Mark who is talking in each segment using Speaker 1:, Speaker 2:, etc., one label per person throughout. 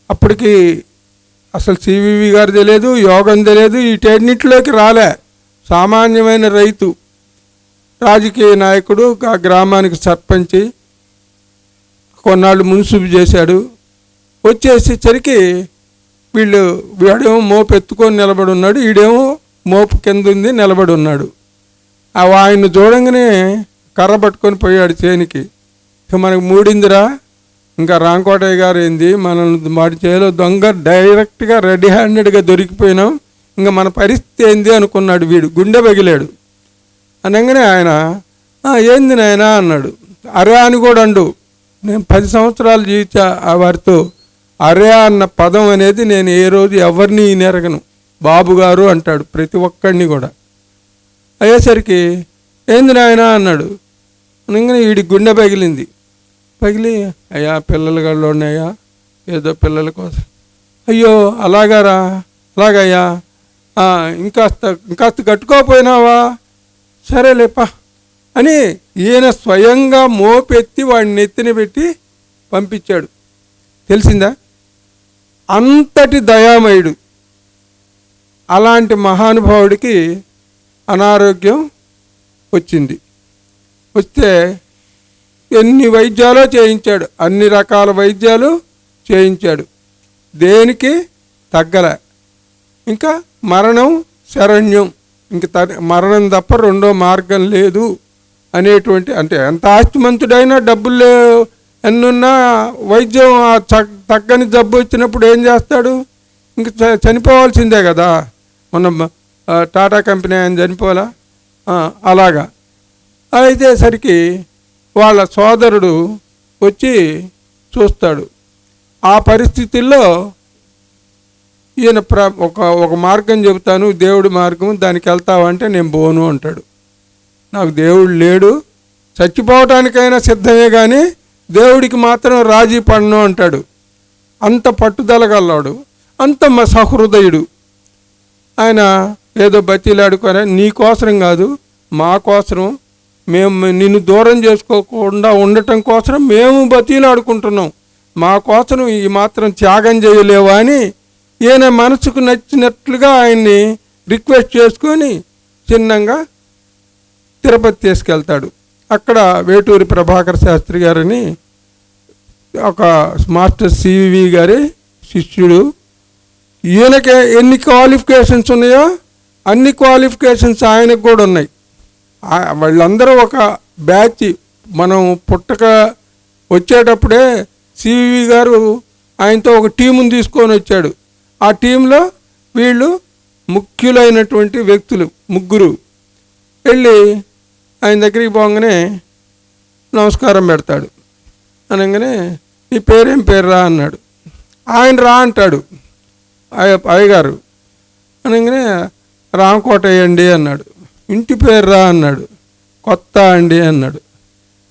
Speaker 1: అప్పటికి అసలు సివివి గారు తెలియదు, యోగం తెలియదు, వీటన్నిటిలోకి రాలే. సామాన్యమైన రైతు, రాజకీయ నాయకుడు, ఆ గ్రామానికి సర్పంచి, కొన్నాళ్ళు మున్సిపు చేశాడు. వచ్చేసరికి వీడేమో మోపు ఎత్తుకొని నిలబడి ఉన్నాడు, ఈడేమో మోపు కింద ఉంది నిలబడి ఉన్నాడు. ఆయన్ని చూడంగానే కర్ర పట్టుకొని పోయాడు చేనికి. ఇక మనకు మూడిందిరా, ఇంకా రాంకోటయ్య గారు ఏంది మనల్ని వాడి చేలో దొంగ డైరెక్ట్గా రెడీ హ్యాండెడ్గా దొరికిపోయినాం, ఇంకా మన పరిస్థితి ఏంది అనుకున్నాడు. వీడు గుండె పగిలాడు. అనగానే ఆయన ఏంది నాయనా అన్నాడు. అరే అని కూడా అండు, నేను 10 సంవత్సరాలు జీవించా ఆ వారితో. అరే అన్న పదం అనేది నేను ఏ రోజు ఎవరిని నెరగను. బాబు గారు అంటాడు ప్రతి ఒక్కడిని కూడా. అయ్యేసరికి ఏంది నాయనా అన్నాడు. అనగానే వీడి గుండె పగిలింది. పగిలి అయ్యా పిల్లలు గళ్ళు ఉన్నాయా, ఏదో పిల్లల కోసం. అయ్యో అలాగారా, అలాగయ్యా, ఇంకాస్త కట్టుకోకపోయినావా, సరేలేపా అని ఈయన స్వయంగా మోపెత్తి వాడిని ఎత్తిన పెట్టి పంపించాడు. తెలిసిందా? అంతటి దయామయుడు. అలాంటి మహానుభావుడికి అనారోగ్యం వచ్చింది. వస్తే ఎన్ని వైద్యాలో చేయించాడు, అన్ని రకాల వైద్యాలు చేయించాడు, దేనికి తగ్గలే. ఇంకా మరణం శరణ్యం, ఇంక మరణం తప్ప రెండో మార్గం లేదు అనేటువంటి, అంటే ఎంత ఆస్తిమంతుడైనా డబ్బులు ఎన్నున్నా వైద్యం తగ్గని జబ్బు వచ్చినప్పుడు ఏం చేస్తాడు, ఇంక చనిపోవాల్సిందే కదా. మొన్న టాటా కంపెనీ ఆయన చనిపోవాలా, అలాగా. అయితేసరికి వాళ్ళ సోదరుడు వచ్చి చూస్తాడు. ఆ పరిస్థితుల్లో ఈయన ఒక మార్గం చెబుతాను, దేవుడి మార్గం, దానికి వెళ్తావంటే నేను పోను అంటాడు. నాకు దేవుడు లేడు, చచ్చిపోవటానికైనా సిద్ధమే కానీ దేవుడికి మాత్రం రాజీ పడను అంటాడు. అంత పట్టుదల గలవాడు, అంత సహృదయుడు. ఆయన ఏదో బతిలాడుకొని, నీ కోసరం కాదు మా కోసరం, మేము నిన్ను దూరం చేసుకోకుండా ఉండటం కోసం మేము బతిలాడుకుంటున్నాం, మా కోసం ఈ మాత్రం త్యాగం చేయలేవా అని ఈయన మనసుకు నచ్చినట్లుగా ఆయన్ని రిక్వెస్ట్ చేసుకొని చిన్నంగా తిరుపతి తీసుకెళ్తాడు. అక్కడ వేటూరి ప్రభాకర్ శాస్త్రి గారని ఒక మాస్టర్ సివి గారి శిష్యుడు. ఈయనకి ఎన్ని క్వాలిఫికేషన్స్ ఉన్నాయో అన్ని క్వాలిఫికేషన్స్ ఆయనకు కూడా ఉన్నాయి. వాళ్ళందరూ ఒక బ్యాచ్. మనం పుట్టక వచ్చేటప్పుడే సివి గారు ఆయనతో ఒక టీముని తీసుకొని వచ్చాడు. ఆ టీంలో వీళ్ళు ముఖ్యులైనటువంటి వ్యక్తులు ముగ్గురు. వెళ్ళి ఆయన దగ్గరికి పోగానే నమస్కారం పెడతాడు. అనగానే నీ పేరేం పేరురా అన్నాడు. ఆయన రా అంటాడు. అయ్యగారు అనగానే రామకోటయ్య అండి అన్నాడు. ఇంటి పేరు రా అన్నాడు. కొత్త అండి అన్నాడు.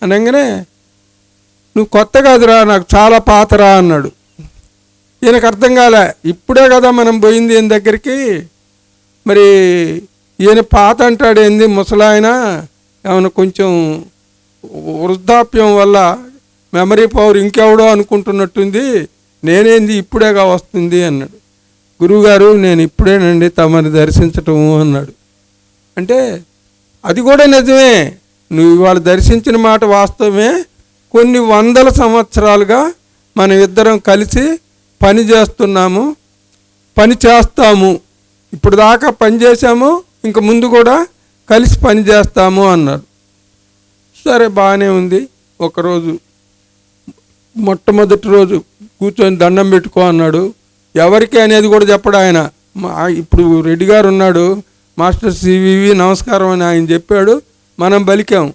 Speaker 1: అనగానే నువ్వు కొత్త కాదురా, నాకు చాలా పాతరా అన్నాడు. ఈయనకు అర్థం కాలే, ఇప్పుడే కదా మనం పోయింది ఈయన దగ్గరికి, మరి ఈయన పాత అంటాడేంది, ముసలాయన ఏమైనా కొంచెం వృద్ధాప్యం వల్ల మెమరీ పవర్ ఇంకెవడో అనుకుంటున్నట్టుంది, నేనేంది ఇప్పుడేగా వస్తుంది అన్నాడు. గురువుగారు నేను ఇప్పుడేనండి తమని దర్శించటము అన్నాడు. అంటే అది కూడా నిజమే, నువ్వు ఇవాళ దర్శించిన మాట వాస్తవమే. కొన్ని వందల సంవత్సరాలుగా మనం ఇద్దరం కలిసి పని చేస్తున్నాము, పని చేస్తాము, ఇప్పుడు దాకా పని చేసాము, ఇంక ముందు కూడా కలిసి పని చేస్తాము అన్నారు. సరే బాగానే ఉంది. ఒకరోజు మొట్టమొదటి రోజు కూర్చొని దండం పెట్టుకో అన్నాడు. ఎవరికి అనేది కూడా చెప్పడు ఆయన. ఇప్పుడు రెడ్డి గారు ఉన్నాడు, మాస్టర్ సివివి నమస్కారం అని ఆయన చెప్పాడు, మనం బలికాం.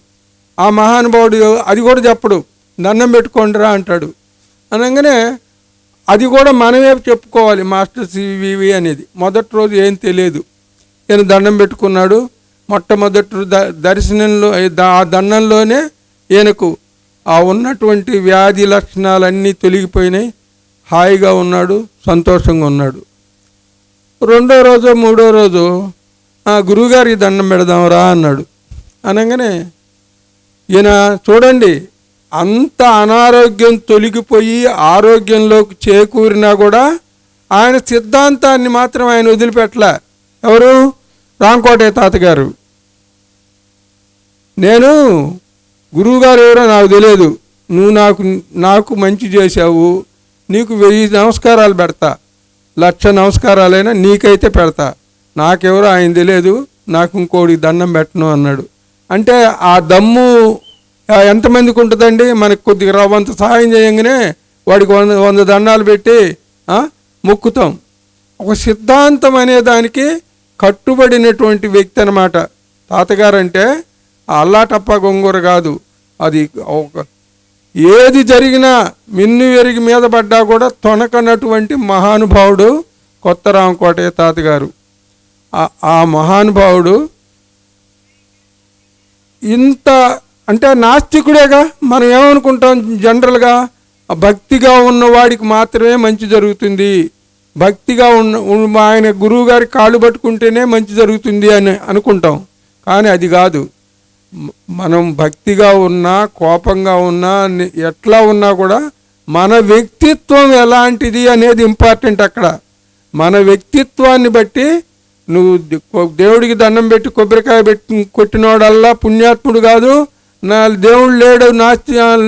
Speaker 1: ఆ మహానుభావుడు అది కూడా చెప్పడు, దండం పెట్టుకోండిరా అంటాడు. అనగానే అది కూడా మనమే చెప్పుకోవాలి మాస్టర్ సివివి అనేది. మొదటి రోజు ఏం తెలియదు, ఈయన దండం పెట్టుకున్నాడు. మొట్టమొదటి దర్శనంలో ఆ దండంలోనే ఈయనకు ఆ ఉన్నటువంటి వ్యాధి లక్షణాలన్నీ తొలగిపోయినాయి, హాయిగా ఉన్నాడు, సంతోషంగా ఉన్నాడు. రెండో రోజు మూడో రోజు గురువుగారికి దండం పెడదాంరా అన్నాడు. అనగానే ఈయన చూడండి అంత అనారోగ్యం తొలగిపోయి ఆరోగ్యంలోకి చేకూరినా కూడా ఆయన సిద్ధాంతాన్ని మాత్రం ఆయన వదిలిపెట్టలే. ఎవరు? రాంకోటయ్య తాతగారు. నేను గురువుగారు ఎవరో నాకు తెలియదు, నువ్వు నాకు మంచి చేశావు, నీకు 1000 నమస్కారాలు పెడతా, 1,00,000 నమస్కారాలైనా నీకైతే పెడతా, నాకెవరో ఆయన తెలియదు, నాకు ఇంకోటి దండం పెట్టను అన్నాడు. అంటే ఆ దమ్ము ఎంతమందికి ఉంటుందండి? మనకు కొద్దిగా రవ్వంత సహాయం చేయగానే వాడికి 100 దండాలు పెట్టి మొక్కుతాం. ఒక సిద్ధాంతం అనే దానికి కట్టుబడినటువంటి వ్యక్తి అన్నమాట తాతగారు. అంటే అల్లాటప్ప గొంగూర కాదు. అది ఒక ఏది జరిగినా మిన్ను ఎరిగి మీద పడ్డా కూడా తొనకనటువంటి మహానుభావుడు కొత్త రాంకోటయ్య తాతగారు. ఆ మహానుభావుడు ఇంత అంటే నాస్తికుడేగా. మనం ఏమనుకుంటాం జనరల్గా, భక్తిగా ఉన్నవాడికి మాత్రమే మంచి జరుగుతుంది, భక్తిగా ఉన్న ఆయన గురువు గారి కాళ్ళు పట్టుకుంటేనే మంచి జరుగుతుంది అని అనుకుంటాం. కానీ అది కాదు. మనం భక్తిగా ఉన్నా, కోపంగా ఉన్నా, ఎట్లా ఉన్నా కూడా మన వ్యక్తిత్వం ఎలాంటిది అనేది ఇంపార్టెంట్. అక్కడ మన వ్యక్తిత్వాన్ని బట్టి నువ్వు దేవుడికి దండం పెట్టి కొబ్బరికాయ పెట్టి కొట్టినవాడల్లా పుణ్యాత్ముడు కాదు, నా దేవుడు లేడు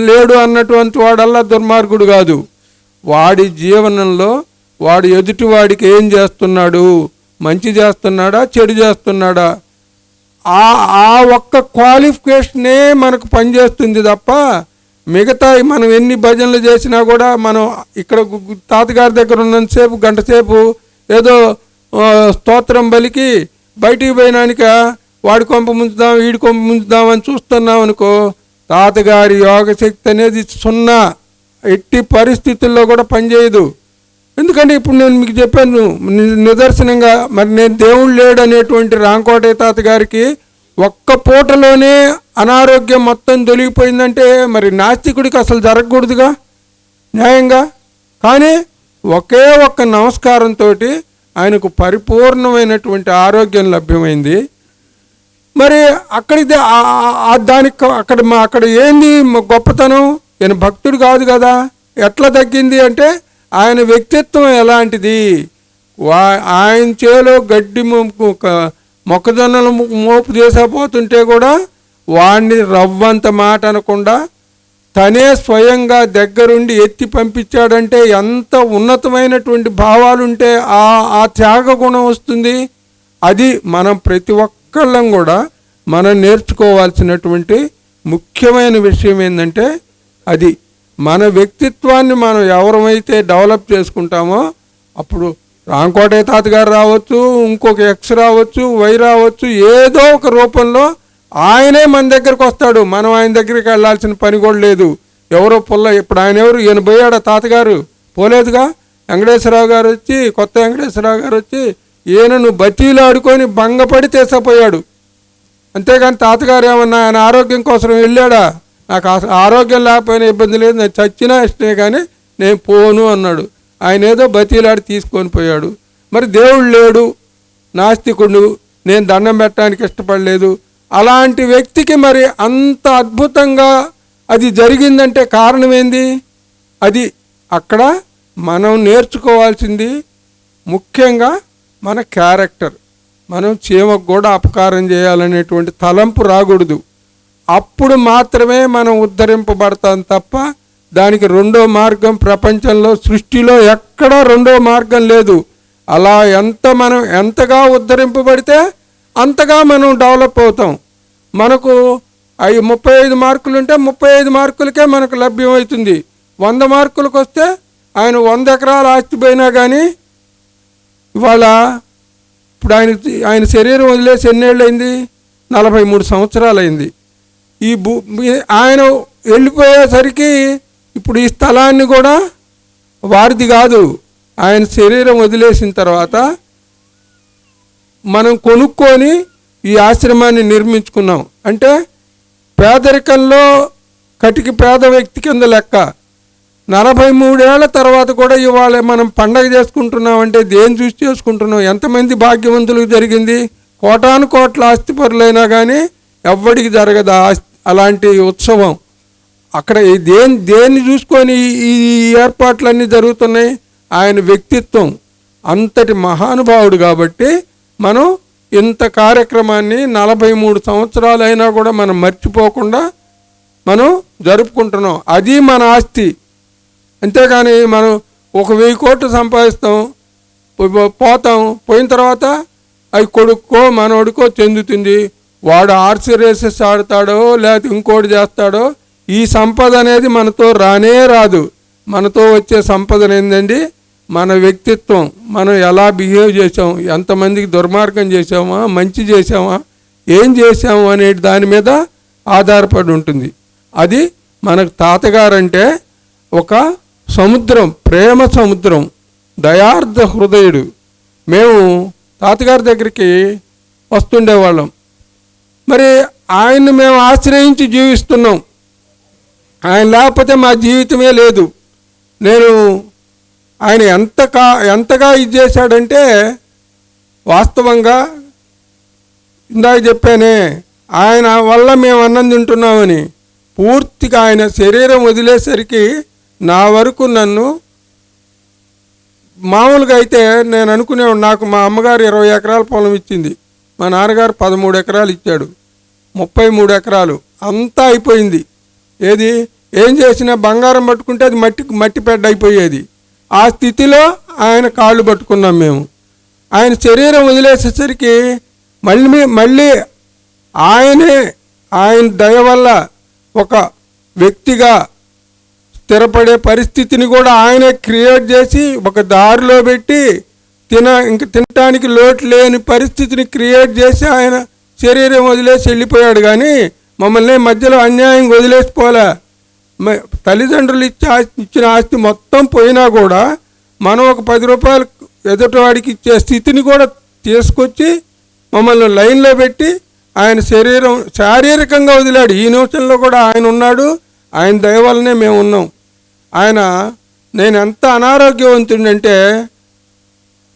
Speaker 1: లేడు అన్నటువంటి వాడల్లా దుర్మార్గుడు కాదు. వాడి జీవనంలో వాడు ఎదుటివాడికి ఏం చేస్తున్నాడు, మంచి చేస్తున్నాడా చెడు చేస్తున్నాడా, ఆ ఒక్క క్వాలిఫికేషనే మనకు పనిచేస్తుంది తప్ప మిగతా మనం ఎన్ని భజనలు చేసినా కూడా మనం ఇక్కడ తాతగారి దగ్గర ఉన్నంతసేపు గంట సేపు ఏదో స్తోత్రం బలికి బయటికి పోయినానిక వాడి కొంప ముంచుదాం వీడి కొంప ముంచుదాం అని చూస్తున్నాం అనుకో, తాతగారి యోగశక్తి అనేది 0, ఎట్టి పరిస్థితుల్లో కూడా పనిచేయదు. ఎందుకంటే ఇప్పుడు నేను మీకు చెప్పాను నిదర్శనంగా, మరి నేను దేవుడు లేడు అనేటువంటి రాంకోటయ్య తాతగారికి ఒక్క పూటలోనే అనారోగ్యం మొత్తం తొలగిపోయిందంటే మరి నాస్తికుడికి అసలు జరగకూడదుగా న్యాయంగా. కానీ ఒకే ఒక్క నమస్కారంతో ఆయనకు పరిపూర్ణమైనటువంటి ఆరోగ్యం లభ్యమైంది. మరి దానికి అక్కడ ఏంది గొప్పతనం? ఈయన భక్తుడు కాదు కదా. ఎట్లా తగ్గింది అంటే ఆయన వ్యక్తిత్వం ఎలాంటిది. ఆయన చేలో గడ్డి మొక్కజొన్నలు మోపు చేసపోతుంటే కూడా వాడిని రవ్వంత మాట అనకుండా తనే స్వయంగా దగ్గరుండి ఎత్తి పంపించాడంటే ఎంత ఉన్నతమైనటువంటి భావాలుంటే ఆ త్యాగ గుణం వస్తుంది. అది మనం ప్రతి ఒక్కళ్ళం కూడా మనం నేర్చుకోవాల్సినటువంటి ముఖ్యమైన విషయం ఏంటంటే అది మన వ్యక్తిత్వాన్ని మనం ఎవరమైతే డెవలప్ చేసుకుంటామో అప్పుడు రాంకోటయ్య తాతగారు రావచ్చు, ఇంకొక ఎక్స్ రావచ్చు, వై రావచ్చు, ఏదో ఒక రూపంలో ఆయనే మన దగ్గరకు వస్తాడు. మనం ఆయన దగ్గరికి వెళ్ళాల్సిన పని కూడా లేదు. ఎవరో ఇప్పుడు ఆయన ఎవరు? ఈయన పోయాడా తాతగారు? పోలేదుగా. వెంకటేశ్వరరావు గారు వచ్చి, కొత్త వెంకటేశ్వరరావు గారు వచ్చి ఈయనను బతీలు ఆడుకొని భంగపడి తీసపోయాడు. అంతేగాని తాతగారు ఏమన్నా ఆయన ఆరోగ్యం కోసం వెళ్ళాడా? నాకు ఆరోగ్యం లేకపోయినా ఇబ్బంది లేదు, నేను చచ్చినా ఇష్టమే కానీ నేను పోను అన్నాడు. ఆయన ఏదో బతీలాడి తీసుకొని పోయాడు. మరి దేవుడు లేడు, నాస్తికుడు, నేను దండం పెట్టడానికి ఇష్టపడలేదు, అలాంటి వ్యక్తికి మరి అంత అద్భుతంగా అది జరిగిందంటే కారణం ఏంది? అది అక్కడ మనం నేర్చుకోవాల్సింది ముఖ్యంగా మన క్యారెక్టర్. మనం చీమకు కూడా అపకారం చేయాలనేటువంటి తలంపు రాకూడదు. అప్పుడు మాత్రమే మనం ఉద్ధరింపబడతాం తప్ప దానికి రెండో మార్గం ప్రపంచంలో సృష్టిలో ఎక్కడా రెండో మార్గం లేదు. అలా మనం ఎంతగా ఉద్ధరింపబడితే అంతగా మనం డెవలప్ అవుతాం. మనకు 35 మార్కులు ఉంటే 35 మార్కులకే మనకు లభ్యమవుతుంది. 100 మార్కులకు వస్తే ఆయన 100 ఎకరాల ఆస్తి పోయినా కానీ ఇవాళ ఇప్పుడు ఆయన శరీరం వదిలేసి ఎన్నేళ్ళు అయింది? 43 సంవత్సరాలు అయింది. ఆయన వెళ్ళిపోయేసరికి ఇప్పుడు ఈ స్థలాన్ని కూడా వారిది కాదు. ఆయన శరీరం వదిలేసిన తర్వాత మనం కొనుక్కొని ఈ ఆశ్రమాన్ని నిర్మించుకున్నాం. అంటే పేదరికంలో కటికి పేద వ్యక్తి కింద లెక్క. 43 ఏళ్ల తర్వాత కూడా ఇవాళ మనం పండగ చేసుకుంటున్నామంటే దేని చూసి చేసుకుంటున్నాం? ఎంతమంది భాగ్యవంతులకు జరిగింది? కోటాను కోట్ల ఆస్తిపరులైనా కానీ ఎవ్వడికి జరగదు అలాంటి ఉత్సవం. అక్కడ దేన్ని చూసుకొని ఈ ఏర్పాట్లన్నీ జరుగుతున్నాయి? ఆయన వ్యక్తిత్వం అంతటి మహానుభావుడు కాబట్టి మనం ఇంత కార్యక్రమాన్ని 43 సంవత్సరాలైనా కూడా మనం మర్చిపోకుండా మనం జరుపుకుంటున్నాం. అది మన ఆస్తి. అంతేగాని మనం 1000 కోట్లు సంపాదిస్తాం, పోతాం, పోయిన తర్వాత అవి కొడుక్కో మనోడికో చెందుతుంది. వాడు ఆర్సీ రేసెస్ ఆడతాడో లేకపోతే ఇంకోటి చేస్తాడో, ఈ సంపద అనేది మనతో రానే రాదు. మనతో వచ్చే సంపద ఏంటండి? మన వ్యక్తిత్వం, మనం ఎలా బిహేవ్ చేసాం, ఎంతమందికి దుర్మార్గం చేసామా, మంచి చేసామా, ఏం చేసాము అనే దాని మీద ఆధారపడి ఉంటుంది. అది మనకు తాతగారంటే ఒక సముద్రం, ప్రేమ సముద్రం, దయార్థ హృదయుడు. మేము తాతగారి దగ్గరికి వస్తుండేవాళ్ళం. మరి ఆయన్ని మేము ఆశ్రయించి జీవిస్తున్నాం. ఆయన లేకపోతే మా జీవితమే లేదు. నేను ఆయన ఎంతగా ఇది చేశాడంటే, వాస్తవంగా ఇందాక చెప్పానే, ఆయన వల్ల మేము అన్నం తింటున్నామని. పూర్తిగా ఆయన శరీరం వదిలేసరికి నా వరకు నన్ను మామూలుగా అయితే నేను అనుకునేవాడు, నాకు మా అమ్మగారు 20 ఎకరాల పొలం ఇచ్చింది, మా నాన్నగారు 13 ఎకరాలు ఇచ్చాడు, 33 ఎకరాలు అంతా అయిపోయింది. ఏం చేసినా బంగారం పట్టుకుంటే అది మట్టి పెడ్డ అయిపోయేది. ఆ స్థితిలో ఆయన కాళ్ళు పట్టుకున్నాం మేము. ఆయన శరీరం వదిలేసేసరికి మళ్ళీ ఆయన దయ వల్ల ఒక వ్యక్తిగా స్థిరపడే పరిస్థితిని కూడా ఆయనే క్రియేట్ చేసి ఒక దారిలో పెట్టి తినటానికి లోటు లేని పరిస్థితిని క్రియేట్ చేసి ఆయన శరీరం వదిలేసి వెళ్ళిపోయాడు. కానీ మమ్మల్ని మధ్యలో అన్యాయం వదిలేసిపోలే. తల్లిదండ్రులు ఇచ్చిన ఆస్తి మొత్తం పోయినా కూడా మనం ఒక 10 రూపాయలు ఎదుటివాడికి ఇచ్చే స్థితిని కూడా తీసుకొచ్చి మమ్మల్ని లైన్లో పెట్టి ఆయన శారీరకంగా వదిలాడు. ఈ నిమిషంలో కూడా ఆయన ఉన్నాడు. ఆయన దయ వల్లనే మేము ఉన్నాం. నేను ఎంత అనారోగ్యవంతుడంటే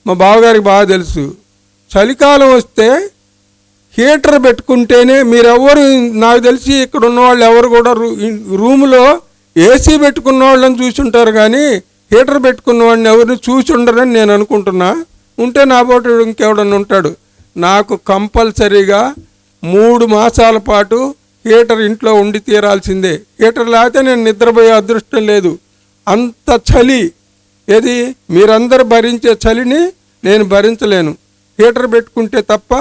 Speaker 1: మా బావగారికి బాగా తెలుసు. చలికాలం వస్తే హీటర్ పెట్టుకుంటేనే, మీరెవరు నాకు తెలిసి ఇక్కడ ఉన్నవాళ్ళు ఎవరు కూడా రూములో ఏసీ పెట్టుకున్న వాళ్ళని చూసి ఉంటారు, కానీ హీటర్ పెట్టుకున్న వాడిని ఎవరిని చూసి ఉండరని నేను అనుకుంటున్నా. ఉంటే నా పాటు ఇంకెవడన్నా ఉంటాడు. నాకు కంపల్సరీగా 3 మాసాల పాటు హీటర్ ఇంట్లో ఉండి తీరాల్సిందే. హీటర్ లేకపోతే నేను నిద్రపోయే అదృష్టం లేదు. అంత చలి. మీరందరూ భరించే చలిని నేను భరించలేను హీటర్ పెట్టుకుంటే తప్ప.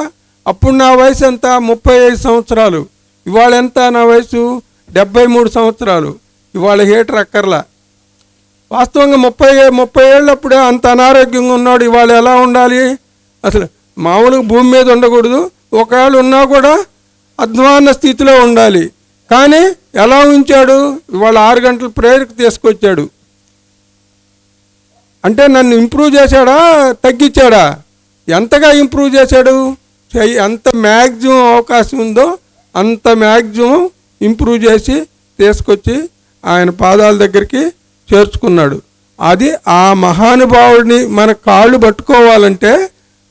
Speaker 1: అప్పుడు నా వయసు ఎంత? 35 సంవత్సరాలు. ఇవాళ ఎంత? నా వయసు 73 సంవత్సరాలు. ఇవాళ హీటర్ అక్కర్లా. వాస్తవంగా 30 ఏళ్ళప్పుడే అంత అనారోగ్యంగా ఉన్నాడు. ఇవాళ ఎలా ఉండాలి? అసలు మామూలుగా భూమి మీద ఉండకూడదు. ఒకవేళ ఉన్నా కూడా అధ్వాన్న స్థితిలో ఉండాలి. కానీ ఎలా ఉంచాడు? ఇవాళ 6 గంటల ప్రేయర్కి తీసుకొచ్చాడు. అంటే నన్ను ఇంప్రూవ్ చేశాడా, తగ్గించాడా? ఎంతగా ఇంప్రూవ్ చేశాడు? ఎంత మ్యాక్సిమం అవకాశం ఉందో అంత మ్యాక్సిమం ఇంప్రూవ్ చేసి తీసుకొచ్చి ఆయన పాదాల దగ్గరికి చేర్చుకున్నాడు. అది ఆ మహానుభావుడిని మన కాళ్ళు పట్టుకోవాలంటే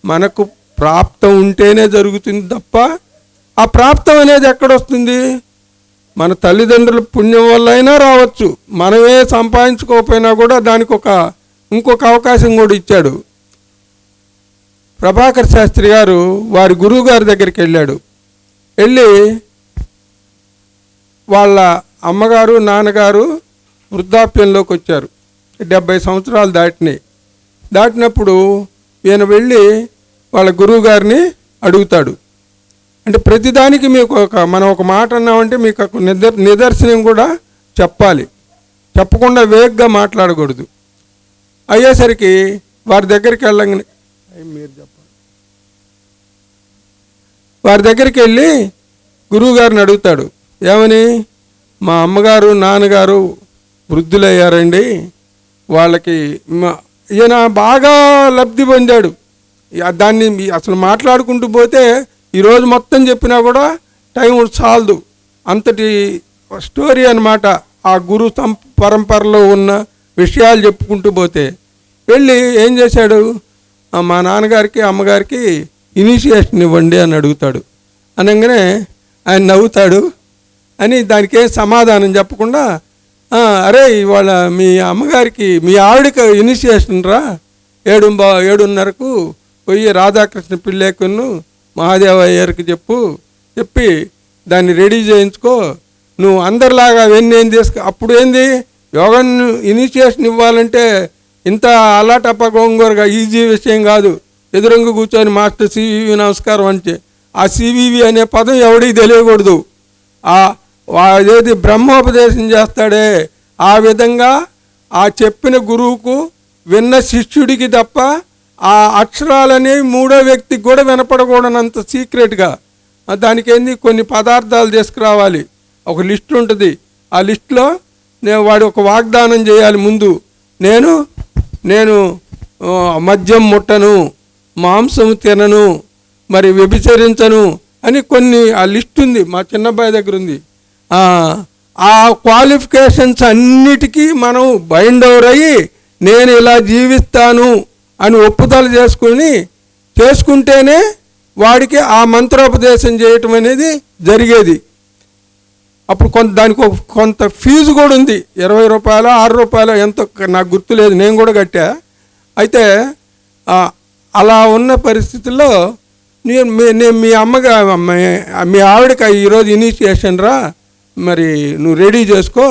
Speaker 1: మనకు ప్రాప్తం ఉంటేనే జరుగుతుంది తప్ప, ఆ ప్రాప్తం అనేది ఎక్కడొస్తుంది? మన తల్లిదండ్రుల పుణ్యం వల్ల అయినా రావచ్చు. మనమే సంపాదించుకోకపోయినా కూడా దానికి ఇంకొక అవకాశం కూడా ఇచ్చాడు. ప్రభాకర్ శాస్త్రి గారు వారి గురువు గారి దగ్గరికి వెళ్ళి వాళ్ళ అమ్మగారు నాన్నగారు వృద్ధాప్యంలోకి వచ్చారు. 70 సంవత్సరాలు దాటినప్పుడు ఈయన వెళ్ళి వాళ్ళ గురువు గారిని అడుగుతాడు. అంటే ప్రతిదానికి మనం ఒక మాట అన్నామంటే మీకు ఒక నిదర్శనం కూడా చెప్పాలి. చెప్పకుండా వేగంగా మాట్లాడకూడదు. అయ్యేసరికి వారి దగ్గరికి వెళ్ళంగానే మీరు చెప్పండి. వారి దగ్గరికి వెళ్ళి గురువుగారిని అడుగుతాడు. ఏమని? మా అమ్మగారు నాన్నగారు వృద్ధులయ్యారండి, వాళ్ళకి ఈయన బాగా లబ్ధి పొందాడు. దాన్ని అసలు మాట్లాడుకుంటూ పోతే ఈరోజు మొత్తం చెప్పినా కూడా టైం చాలదు. అంతటి స్టోరీ అన్నమాట. ఆ గురు పరంపరలో ఉన్న విషయాలు చెప్పుకుంటూ పోతే వెళ్ళి ఏం చేశాడు? మా నాన్నగారికి అమ్మగారికి ఇనిషియేషన్ ఇవ్వండి అని అడుగుతాడు. అనగానే ఆయన నవ్వుతాడు. అని దానికి ఏం సమాధానం చెప్పకుండా, అరే ఇవాళ మీ అమ్మగారికి మీ ఆవిడకి ఇనిషియేషన్ రా 7:30కు పోయి రాధాకృష్ణ పిల్లేకును మహాదేవ అయ్యర్కి చెప్పి దాన్ని రెడీ చేయించుకో, నువ్వు అందరిలాగా అవన్నీ ఏం తీసుకో. అప్పుడు ఏంది యోగా ఇనిషియేషన్ ఇవ్వాలంటే ఇంత అలాటప్ప గోంగూరగా ఈజీ విషయం కాదు. ఎదురంగా కూర్చొని మాస్టర్ సివివి నమస్కారం అంటే ఆ సివివి అనే పదం ఎవడికి తెలియకూడదు. అదేది బ్రహ్మోపదేశం చేస్తాడే ఆ విధంగా ఆ చెప్పిన గురువుకు విన్న శిష్యుడికి తప్ప ఆ అక్షరాలనేవి మూడో వ్యక్తికి కూడా వినపడకూడనంత సీక్రెట్గా. దానికి ఏంది కొన్ని పదార్థాలు తీసుకురావాలి, ఒక లిస్ట్ ఉంటుంది. ఆ లిస్టులో వాడు ఒక వాగ్దానం చేయాలి ముందు, నేను మద్యం ముట్టను, మాంసం తినను, మరి వ్యభిచరించను అని కొన్ని ఆ లిస్ట్ ఉంది, మా చిన్నబ్బాయి దగ్గర ఉంది. ఆ క్వాలిఫికేషన్స్ అన్నిటికీ మనం బైండ్ ఓవర్ అయ్యి నేను ఇలా జీవిస్తాను అని ఒప్పుదల చేసుకుంటేనే వాడికి ఆ మంత్రోపదేశం చేయటం అనేది జరిగేది. అప్పుడు దానికి కొంత ఫీజు కూడా ఉంది, 20 రూపాయలు 6 రూపాయలు ఎంతో నాకు గుర్తులేదు, నేను కూడా కట్టా. అయితే అలా ఉన్న పరిస్థితుల్లో నేను మీ అమ్మగా మీ ఆవిడకి ఈరోజు ఇనిషియేషన్ రా, మరి నువ్వు రెడీ చేసుకో.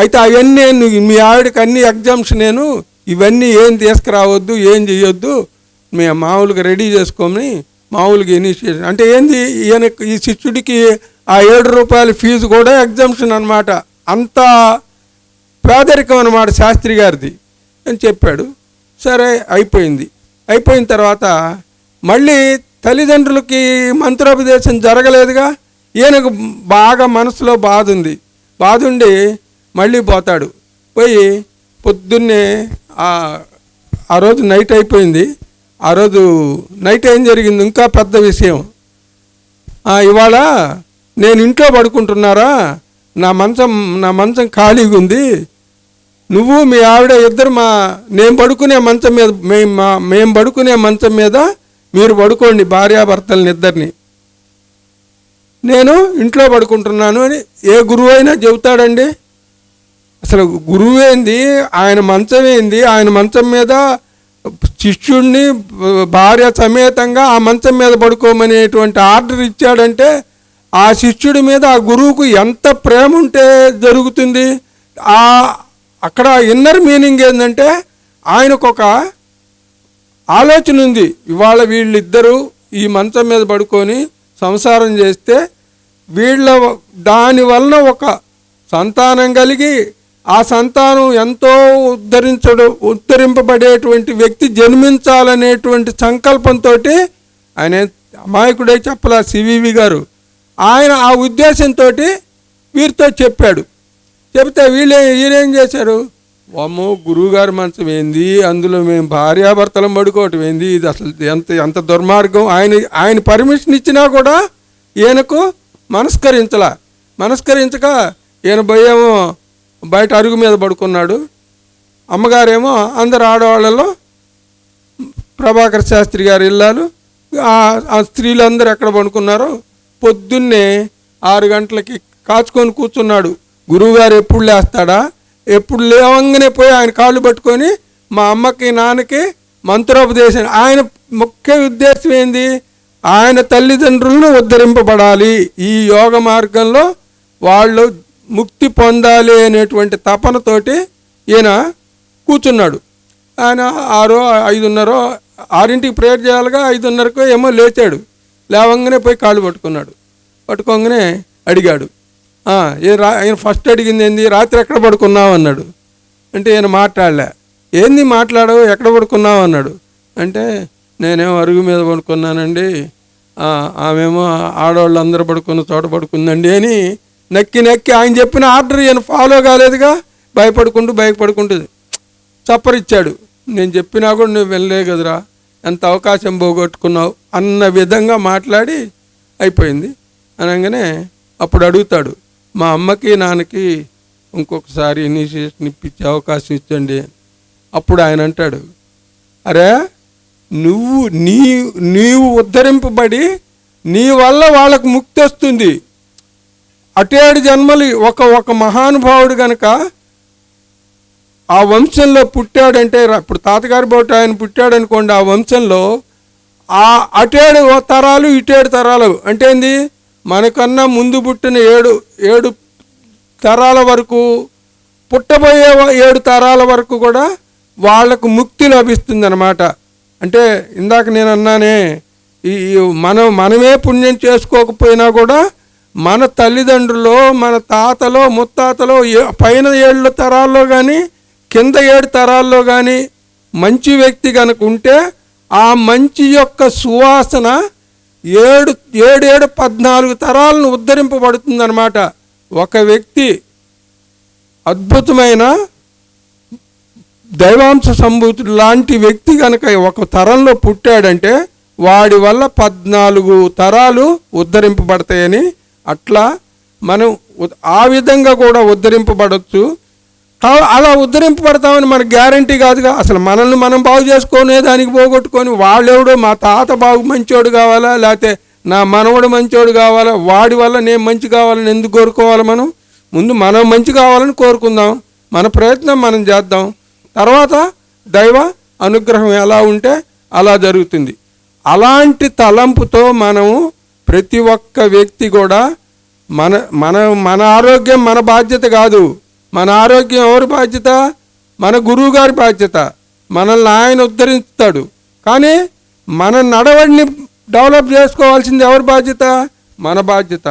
Speaker 1: అయితే అవన్నీ మీ ఆవిడకి అన్ని ఎగ్జామ్స్ ఇవన్నీ ఏం తీసుకురావద్దు, ఏం చేయొద్దు, మేము మామూలుగా రెడీ చేసుకోమని మామూలుగా ఇనిషియేషన్ అంటే ఏంది, ఈ శిష్యుడికి ఆ 7 రూపాయల ఫీజు కూడా ఎగ్జామ్షన్ అనమాట. అంత పేదరికం అనమాట శాస్త్రి గారిది అని చెప్పాడు. సరే అయిపోయిన తర్వాత మళ్ళీ తల్లిదండ్రులకి మంత్రోపదేశం జరగలేదుగా. ఈయనకు బాగా మనసులో బాధ ఉండి మళ్ళీ పోతాడు. పోయి పొద్దున్నే ఆ రోజు నైట్ అయిపోయింది. ఆ రోజు నైట్ ఏం జరిగింది ఇంకా పెద్ద విషయం. ఇవాళ నేను ఇంట్లో పడుకుంటున్నారా, నా మంచం ఖాళీగా ఉంది, నువ్వు మీ ఆవిడ ఇద్దరు నేను పడుకునే మంచం మీద మేము పడుకునే మంచం మీద మీరు పడుకోండి, భార్యాభర్తలని ఇద్దరిని, నేను ఇంట్లో పడుకుంటున్నాను అని ఏ గురువు అయినా చెబుతాడండి. అసలు గురువు ఏంది, ఆయన మంచం ఏంది, ఆయన మంచం మీద శిష్యుడిని భార్య సమేతంగా ఆ మంచం మీద పడుకోమనేటువంటి ఆర్డర్ ఇచ్చాడంటే ఆ శిష్యుడి మీద ఆ గురువుకు ఎంత ప్రేమ ఉంటే జరుగుతుంది. అక్కడ ఇన్నర్ మీనింగ్ ఏంటంటే ఆయనకు ఒక ఆలోచన ఉంది, ఇవాళ వీళ్ళిద్దరూ ఈ మంచం మీద పడుకొని సంసారం చేస్తే దానివల్ల ఒక సంతానం కలిగి ఆ సంతానం ఎంతో ఉద్ధరింపబడేటువంటి వ్యక్తి జన్మించాలనేటువంటి సంకల్పంతో ఆయన అమాయకుడే చెప్పలా సివివి గారు. ఆయన ఆ ఉద్దేశంతో వీరితో చెప్పాడు. చెప్తే వీళ్ళేం చేశారు, అమ్మో గురువుగారి మంచం ఏంది, అందులో మేము భార్యాభర్తలం పడుకోవటం ఏంది, ఇది అసలు ఎంత దుర్మార్గం. ఆయన పర్మిషన్ ఇచ్చినా కూడా ఈయనకు మనస్కరించక ఈయన భయేమో బయట అరుగు మీద పడుకున్నాడు. అమ్మగారేమో అందరు ఆడవాళ్ళలో ప్రభాకర్ శాస్త్రి గారు ఇల్లాలు ఆ స్త్రీలందరూ ఎక్కడ పడుకున్నారో పొద్దున్నే 6 గంటలకి కాచుకొని కూర్చున్నాడు. గురువుగారు ఎప్పుడు లేస్తాడా, ఎప్పుడు లేవంగానే పోయి ఆయన కాళ్ళు పట్టుకొని మా అమ్మకి నాన్నకి మంత్రోపదేశం. ఆయన ముఖ్య ఉద్దేశం ఏంది, ఆయన తల్లిదండ్రులను ఉద్ధరింపబడాలి, ఈ యోగ మార్గంలో వాళ్ళు ముక్తి పొందాలి అనేటువంటి తపనతోటి ఈయన కూర్చున్నాడు. ఆయన 6:30 ప్రేయర్ చేయాలిగా, 5:30 ఏమో లేచాడు. లేవంగానే పోయి కాళ్ళు పట్టుకోగానే అడిగాడు. ఆయన ఫస్ట్ అడిగింది ఏంది, రాత్రి ఎక్కడ పడుకున్నావు అన్నాడు. అంటే ఈయన మాట్లాడలే. ఏంది మాట్లాడవు, ఎక్కడ పడుకున్నావు అన్నాడు. అంటే నేనేమో అరుగు మీద పడుకున్నానండి, ఆమెమో ఆడవాళ్ళు అందరూ పడుకున్న చోట పడుకుందండి అని నక్కి ఆయన చెప్పిన ఆర్డర్ ఈయన ఫాలో కాలేదుగా. భయపడుకుంటుంది చప్పరిచ్చాడు. నేను చెప్పినా కూడా నువ్వు వెళ్ళలే కదరా, ఎంత అవకాశం పోగొట్టుకున్నావు అన్న విధంగా మాట్లాడి అయిపోయింది. అనగానే అప్పుడు అడుగుతాడు, మా అమ్మకి నాన్నకి ఇంకొకసారి ఇనిషియేషన్ ఇప్పించే అవకాశం ఇచ్చండి. అప్పుడు ఆయన అంటాడు, అరే నీవు ఉద్ధరింపబడి నీ వల్ల వాళ్ళకు ముక్తి వస్తుంది, అటేడు జన్మలు ఒక మహానుభావుడు గనక ఆ వంశంలో పుట్టాడంటే, ఇప్పుడు తాతగారి బోట ఆయన పుట్టాడు అనుకోండి, ఆ వంశంలో ఆ అటేడు తరాలు ఇటేడు తరాలు అంటే ఏంది, మనకన్నా ముందు పుట్టిన ఏడు తరాల వరకు, పుట్టబోయే 7 తరాల వరకు కూడా వాళ్లకు ముక్తి లభిస్తుంది అన్నమాట. అంటే ఇందాక నేను అన్నానే, ఈ మనమే పుణ్యం చేసుకోకపోయినా కూడా మన తల్లిదండ్రులు, మన తాతలో ముత్తాతలో పైన 7 తరాల్లో కానీ కింద 7 తరాల్లో కానీ మంచి వ్యక్తి కనుక ఉంటే ఆ మంచి యొక్క సువాసన 14 తరాలను ఉద్ధరింపబడుతుందన్నమాట. ఒక వ్యక్తి అద్భుతమైన దైవాంశ సంభూతుడు లాంటి వ్యక్తి కనుక ఒక తరంలో పుట్టాడంటే వాడి వల్ల 14 తరాలు ఉద్ధరింపబడతాయని, అట్లా మనం ఆ విధంగా కూడా ఉద్ధరింపబడవచ్చు. అలా ఉద్ధరింపబడతామని మనకు గ్యారంటీ కాదుగా. అసలు మనల్ని మనం బాగు చేసుకునే దానికి పోగొట్టుకొని వాళ్ళెవడో మా తాత మంచోడు కావాలా, లేకపోతే నా మనవడు మంచోడు కావాలా, వాడి వల్ల నేను మంచి కావాలని ఎందుకు కోరుకోవాలి? ముందు మనం మంచి కావాలని కోరుకుందాం, మన ప్రయత్నం మనం చేద్దాం. తర్వాత దైవ అనుగ్రహం ఎలా ఉంటే అలా జరుగుతుంది. అలాంటి తలంపుతో మనము ప్రతి ఒక్క వ్యక్తి కూడా మన ఆరోగ్యం మన బాధ్యత కాదు. మన ఆరోగ్యం ఎవరి బాధ్యత? మన గురువు గారి బాధ్యత. మనల్ని ఆయన ఉద్ధరిస్తాడు. కానీ మన నడవడిని డెవలప్ చేసుకోవాల్సింది ఎవరి బాధ్యత? మన బాధ్యత.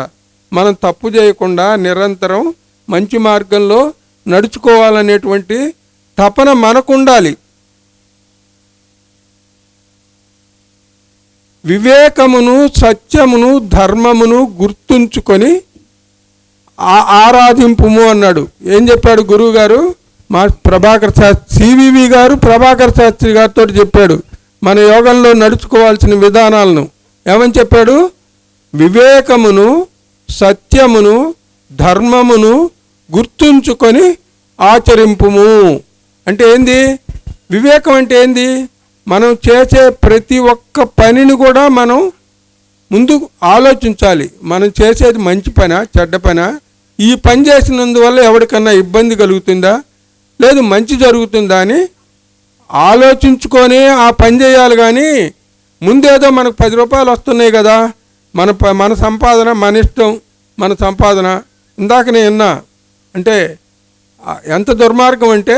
Speaker 1: మనం తప్పు చేయకుండా నిరంతరం మంచి మార్గంలో నడుచుకోవాలనేటువంటి తపన మనకు ఉండాలి. వివేకమును, సత్యమును, ధర్మమును గుర్తుంచుకొని ఆరాధింపుము అన్నాడు. ఏం చెప్పాడు గురువు గారు? మా ప్రభాకర్ శాస్త్రి, సివివి గారు ప్రభాకర్ శాస్త్రి గారితో చెప్పాడు మన యోగంలో నడుచుకోవాల్సిన విధానాలను. ఏమని చెప్పాడు? వివేకమును, సత్యమును, ధర్మమును గుర్తుంచుకొని ఆచరింపుము. అంటే ఏంది వివేకం? అంటే ఏంది? మనం చేసే ప్రతి ఒక్క పనిని కూడా మనం ముందు ఆలోచించాలి. మనం చేసేది మంచి పనా చెడ్డ పనా? ఈ పని చేసినందువల్ల ఎవరికన్నా ఇబ్బంది కలుగుతుందా, లేదు మంచి జరుగుతుందా అని ఆలోచించుకొని ఆ పని చేయాలి. కానీ ముందేదో మనకు 10 రూపాయలు వస్తున్నాయి కదా, మన సంపాదన మన ఇష్టం, మన సంపాదన. ఇందాక నేను విన్నా, అంటే ఎంత దుర్మార్గం అంటే,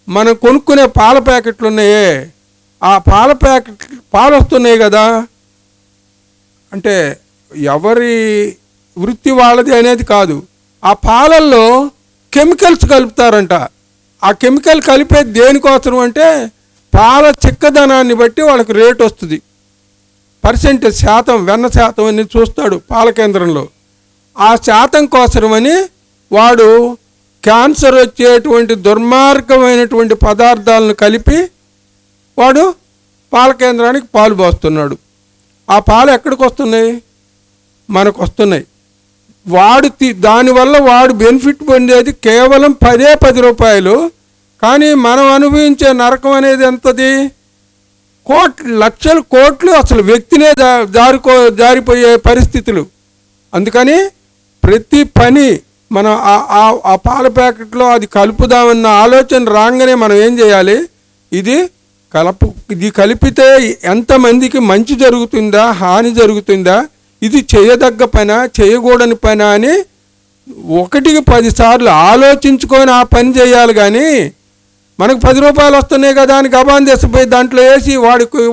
Speaker 1: మనం కొనుక్కునే పాల ప్యాకెట్లు ఉన్నాయే, ఆ పాలు వస్తున్నాయి కదా, అంటే ఎవరి వృత్తి వాళ్ళది అనేది కాదు. ఆ పాలల్లో కెమికల్స్ కలుపుతారంట. ఆ కెమికల్ కలిపేది దేనికోసం అంటే పాల చిక్కదనాన్ని బట్టి వాళ్ళకి రేట్ వస్తుంది. పర్సెంటేజ్ శాతం, వెన్న శాతం అని చూస్తాడు పాల కేంద్రంలో. ఆ శాతం కోసమని వాడు క్యాన్సర్ వచ్చేటువంటి దుర్మార్గమైనటువంటి పదార్థాలను కలిపి వాడు పాల కేంద్రానికి పాలు పోస్తున్నాడు. ఆ పాలు ఎక్కడికి వస్తున్నాయి? మనకు వస్తున్నాయి. దానివల్ల వాడు బెనిఫిట్ పొందేది కేవలం 10 రూపాయలు. కానీ మనం అనుభవించే నరకం అనేది ఎంతది? లక్షల కోట్లు, అసలు వ్యక్తినే జారిపోయే పరిస్థితులు. అందుకని ప్రతి పని మనం ఆ పాల ప్యాకెట్లో అది కలుపుదామన్న ఆలోచన రాగానే మనం ఏం చేయాలి? ఇది కలిపితే ఎంతమందికి మంచి జరుగుతుందా, హాని జరుగుతుందా, ఇది చేయదగ్గ పనా, చేయకూడని పనా అని 1కి 10 సార్లు ఆలోచించుకొని ఆ పని చేయాలి. కానీ మనకు 10 రూపాయలు వస్తున్నాయి కదా అని గబాన్ చేసిపోయి దాంట్లో వేసి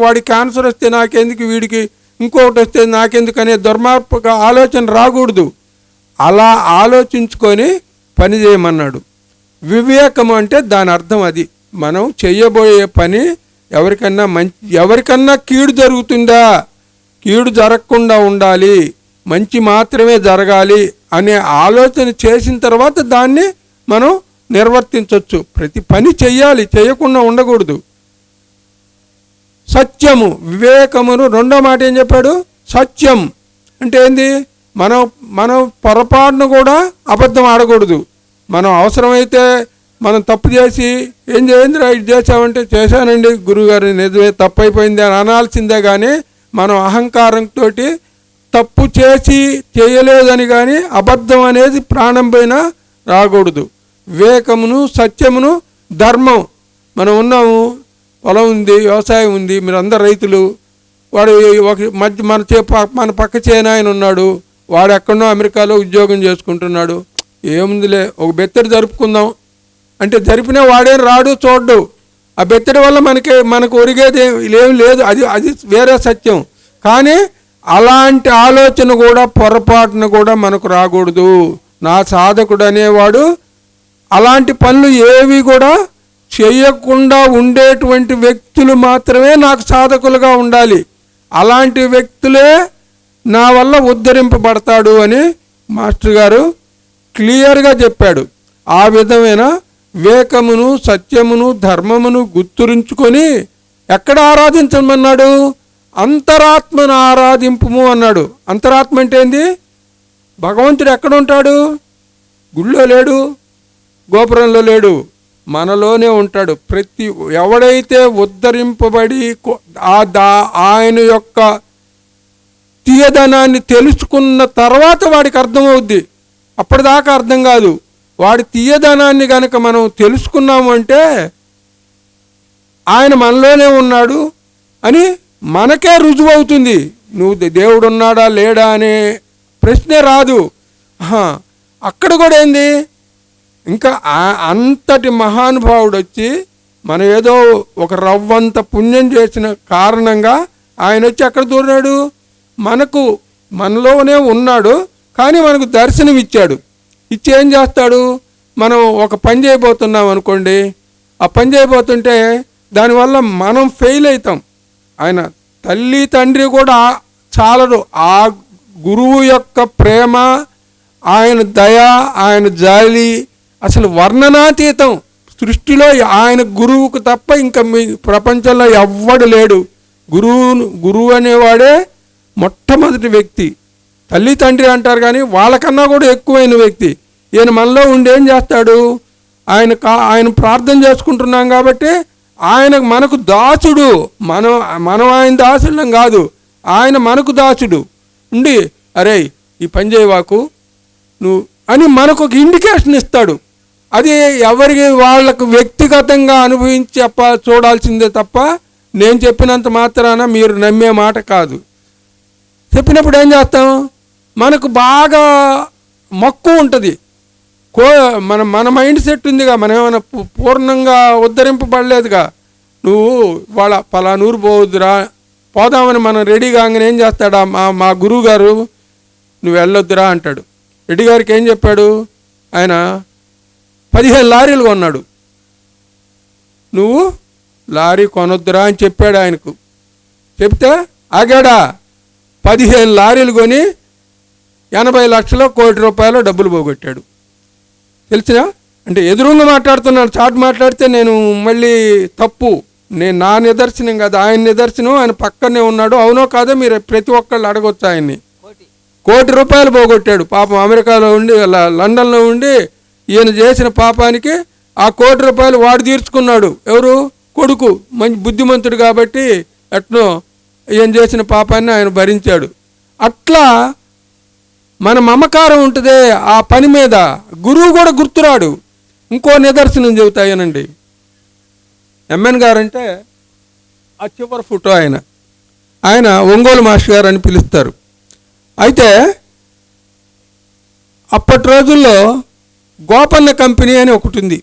Speaker 1: వాడి క్యాన్సర్ వస్తే నాకెందుకు, వీడికి ఇంకొకటి వస్తే నాకెందుకు అనే దుర్మార్గ ఆలోచన రాకూడదు. అలా ఆలోచించుకొని పని చేయమన్నాడు. వివేకము అంటే దాని అర్థం అది. మనం చేయబోయే పని ఎవరికన్నా కీడు జరుగుతుందా, కీడు జరగకుండా ఉండాలి, మంచి మాత్రమే జరగాలి అనే ఆలోచన చేసిన తర్వాత దాన్ని మనం నిర్వర్తించవచ్చు. ప్రతి పని చెయ్యాలి, చేయకుండా ఉండకూడదు. సత్యము, వివేకమును. రెండో మాట ఏం చెప్పాడు? సత్యం అంటే ఏంది? మనం పొరపాటును కూడా అబద్ధం ఆడకూడదు. మనం అవసరమైతే మనం తప్పు చేసి ఏం చేయండిరా ఇది చేసామంటే, చేశానండి గురువుగారు నిజమే తప్పు అయిపోయింది అని అనాల్సిందే. కానీ మనం అహంకారంతో తప్పు చేసి చేయలేదని కానీ అబద్ధం అనేది ప్రాణం పైన రాకూడదు. వివేకమును, సత్యమును, ధర్మం. మనం ఉన్నాము, పొలం ఉంది, వ్యవసాయం ఉంది, మీరు అందరు రైతులు. వాడు ఒక మధ్య మన పక్క చేనాయన ఉన్నాడు, వాడు ఎక్కడో అమెరికాలో ఉద్యోగం చేసుకుంటున్నాడు. ఏముందిలే ఒక బెత్తడి జరుపుకుందాం అంటే జరిపినా వాడేం రాడు, చూడ్డు. ఆ బెత్తడి వల్ల మనకు ఒరిగేది ఏం లేదు. అది వేరే సత్యం. కానీ అలాంటి ఆలోచన కూడా పొరపాటున కూడా మనకు రాకూడదు. నా సాధకుడు అనేవాడు అలాంటి పనులు ఏవి కూడా చేయకుండా ఉండేటువంటి వ్యక్తులు మాత్రమే నాకు సాధకులుగా ఉండాలి. అలాంటి వ్యక్తులే నా వల్ల ఉద్ధరింపబడతాడు అని మాస్టర్ గారు క్లియర్గా చెప్పాడు. ఆ విధమైన వివేకమును, సత్యమును, ధర్మమును గుర్తురించుకొని ఎక్కడ ఆరాధించమన్నాడు? అంతరాత్మను ఆరాధింపుము అన్నాడు. అంతరాత్మ అంటే ఏంది? భగవంతుడు ఎక్కడ ఉంటాడు? గుళ్ళో లేడు, గోపురంలో లేడు, మనలోనే ఉంటాడు. ఎవడైతే ఉద్ధరింపబడి ఆయన యొక్క తీయదనాన్ని తెలుసుకున్న తర్వాత వాడికి అర్థమవుద్ది. అప్పటిదాకా అర్థం కాదు. వాడి తీయదనాన్ని కనుక మనం తెలుసుకున్నాము అంటే ఆయన మనలోనే ఉన్నాడు అని మనకే రుజువు అవుతుంది. నువ్వు దేవుడు ఉన్నాడా లేడా అనే ప్రశ్నే రాదు. అక్కడ కూడా ఏంది, ఇంకా అంతటి మహానుభావుడు వచ్చి మనం ఏదో ఒక రవ్వంత పుణ్యం చేసిన కారణంగా ఆయన వచ్చి ఎక్కడ దూరాడు? మనలోనే ఉన్నాడు, కానీ మనకు దర్శనం ఇచ్చాడు. ఇచ్చి ఏం చేస్తాడు? మనం ఒక పని చేయబోతున్నాం అనుకోండి, ఆ పని చేయబోతుంటే దానివల్ల మనం ఫెయిల్ అవుతాం. ఆయన తల్లి తండ్రి కూడా చాలదు. ఆ గురువు యొక్క ప్రేమ, ఆయన దయ, ఆయన జాలి అసలు వర్ణనాతీతం. సృష్టిలో ఆయన గురువుకు తప్ప ఇంకా మీ ప్రపంచంలో ఎవ్వడు లేడు. గురువు అనేవాడే మొట్టమొదటి వ్యక్తి. తల్లి తండ్రి అంటారు కానీ వాళ్ళకన్నా కూడా ఎక్కువైన వ్యక్తి. ఈయన మనలో ఉండి ఏం చేస్తాడు? ఆయన ప్రార్థన చేసుకుంటున్నాం కాబట్టి మనకు దాసుడు. మనం ఆయన దాసులం కాదు, ఆయన మనకు దాసుడు ఉండి అరే ఈ పని చేయవాకు నువ్వు అని మనకు ఒక ఇండికేషన్ ఇస్తాడు. అది ఎవరికి వాళ్ళకు వ్యక్తిగతంగా అనుభవించి చూడాల్సిందే తప్ప నేను చెప్పినంత మాత్రాన మీరు నమ్మే మాట కాదు. చెప్పినప్పుడు ఏం చేస్తాం? మనకు బాగా మక్కువ ఉంటుంది. మన మైండ్ సెట్ ఉందిగా, మనం ఏమైనా పూర్ణంగా ఉద్ధరింపబడలేదుగా. నువ్వు వాళ్ళ పలానూరు పోదామని మనం రెడీ కాగానే ఏం చేస్తాడా? మా గురువు గారు నువ్వు వెళ్ళొద్దురా అంటాడు. రెడ్డి గారికి ఏం చెప్పాడు? ఆయన 15 లారీలు కొన్నాడు. నువ్వు లారీ కొనొద్దురా అని చెప్పాడు ఆయనకు. చెప్తే ఆగాడా? 15 లారీలు కొని 80 లక్షలు, ₹1 కోటి డబ్బులు పోగొట్టాడు. తెలిసినా? అంటే ఎదురుగా మాట్లాడుతున్నాను. చాటు మాట్లాడితే నేను మళ్ళీ తప్పు. నా నిదర్శనం కాదు, ఆయన నిదర్శనం. ఆయన పక్కనే ఉన్నాడు. అవునో కాదో మీరు ప్రతి ఒక్కళ్ళు అడగొచ్చు ఆయన్ని. ₹1 కోటి పోగొట్టాడు. పాపం అమెరికాలో ఉండి లండన్లో ఉండి ఈయన చేసిన పాపానికి ఆ ₹1 కోటి వాడు తీర్చుకున్నాడు. ఎవరు? కొడుకు. మంచి బుద్ధిమంతుడు కాబట్టి ఎట్నో ఈయన చేసిన పాపాన్ని ఆయన భరించాడు. అట్లా మన మమకారం ఉంటుంది ఆ పని మీద. గురువు కూడా గుర్తురాడు. ఇంకో నిదర్శనం చెబుతాయనండి. ఎంఎన్ గారంటే ఆ చివరి ఫోటో ఆయన ఒంగోలు మాస్టర్ గారు అని పిలుస్తారు. అయితే అప్పటి రోజుల్లో గోపన్న కంపెనీ అని ఒకటి ఉంది.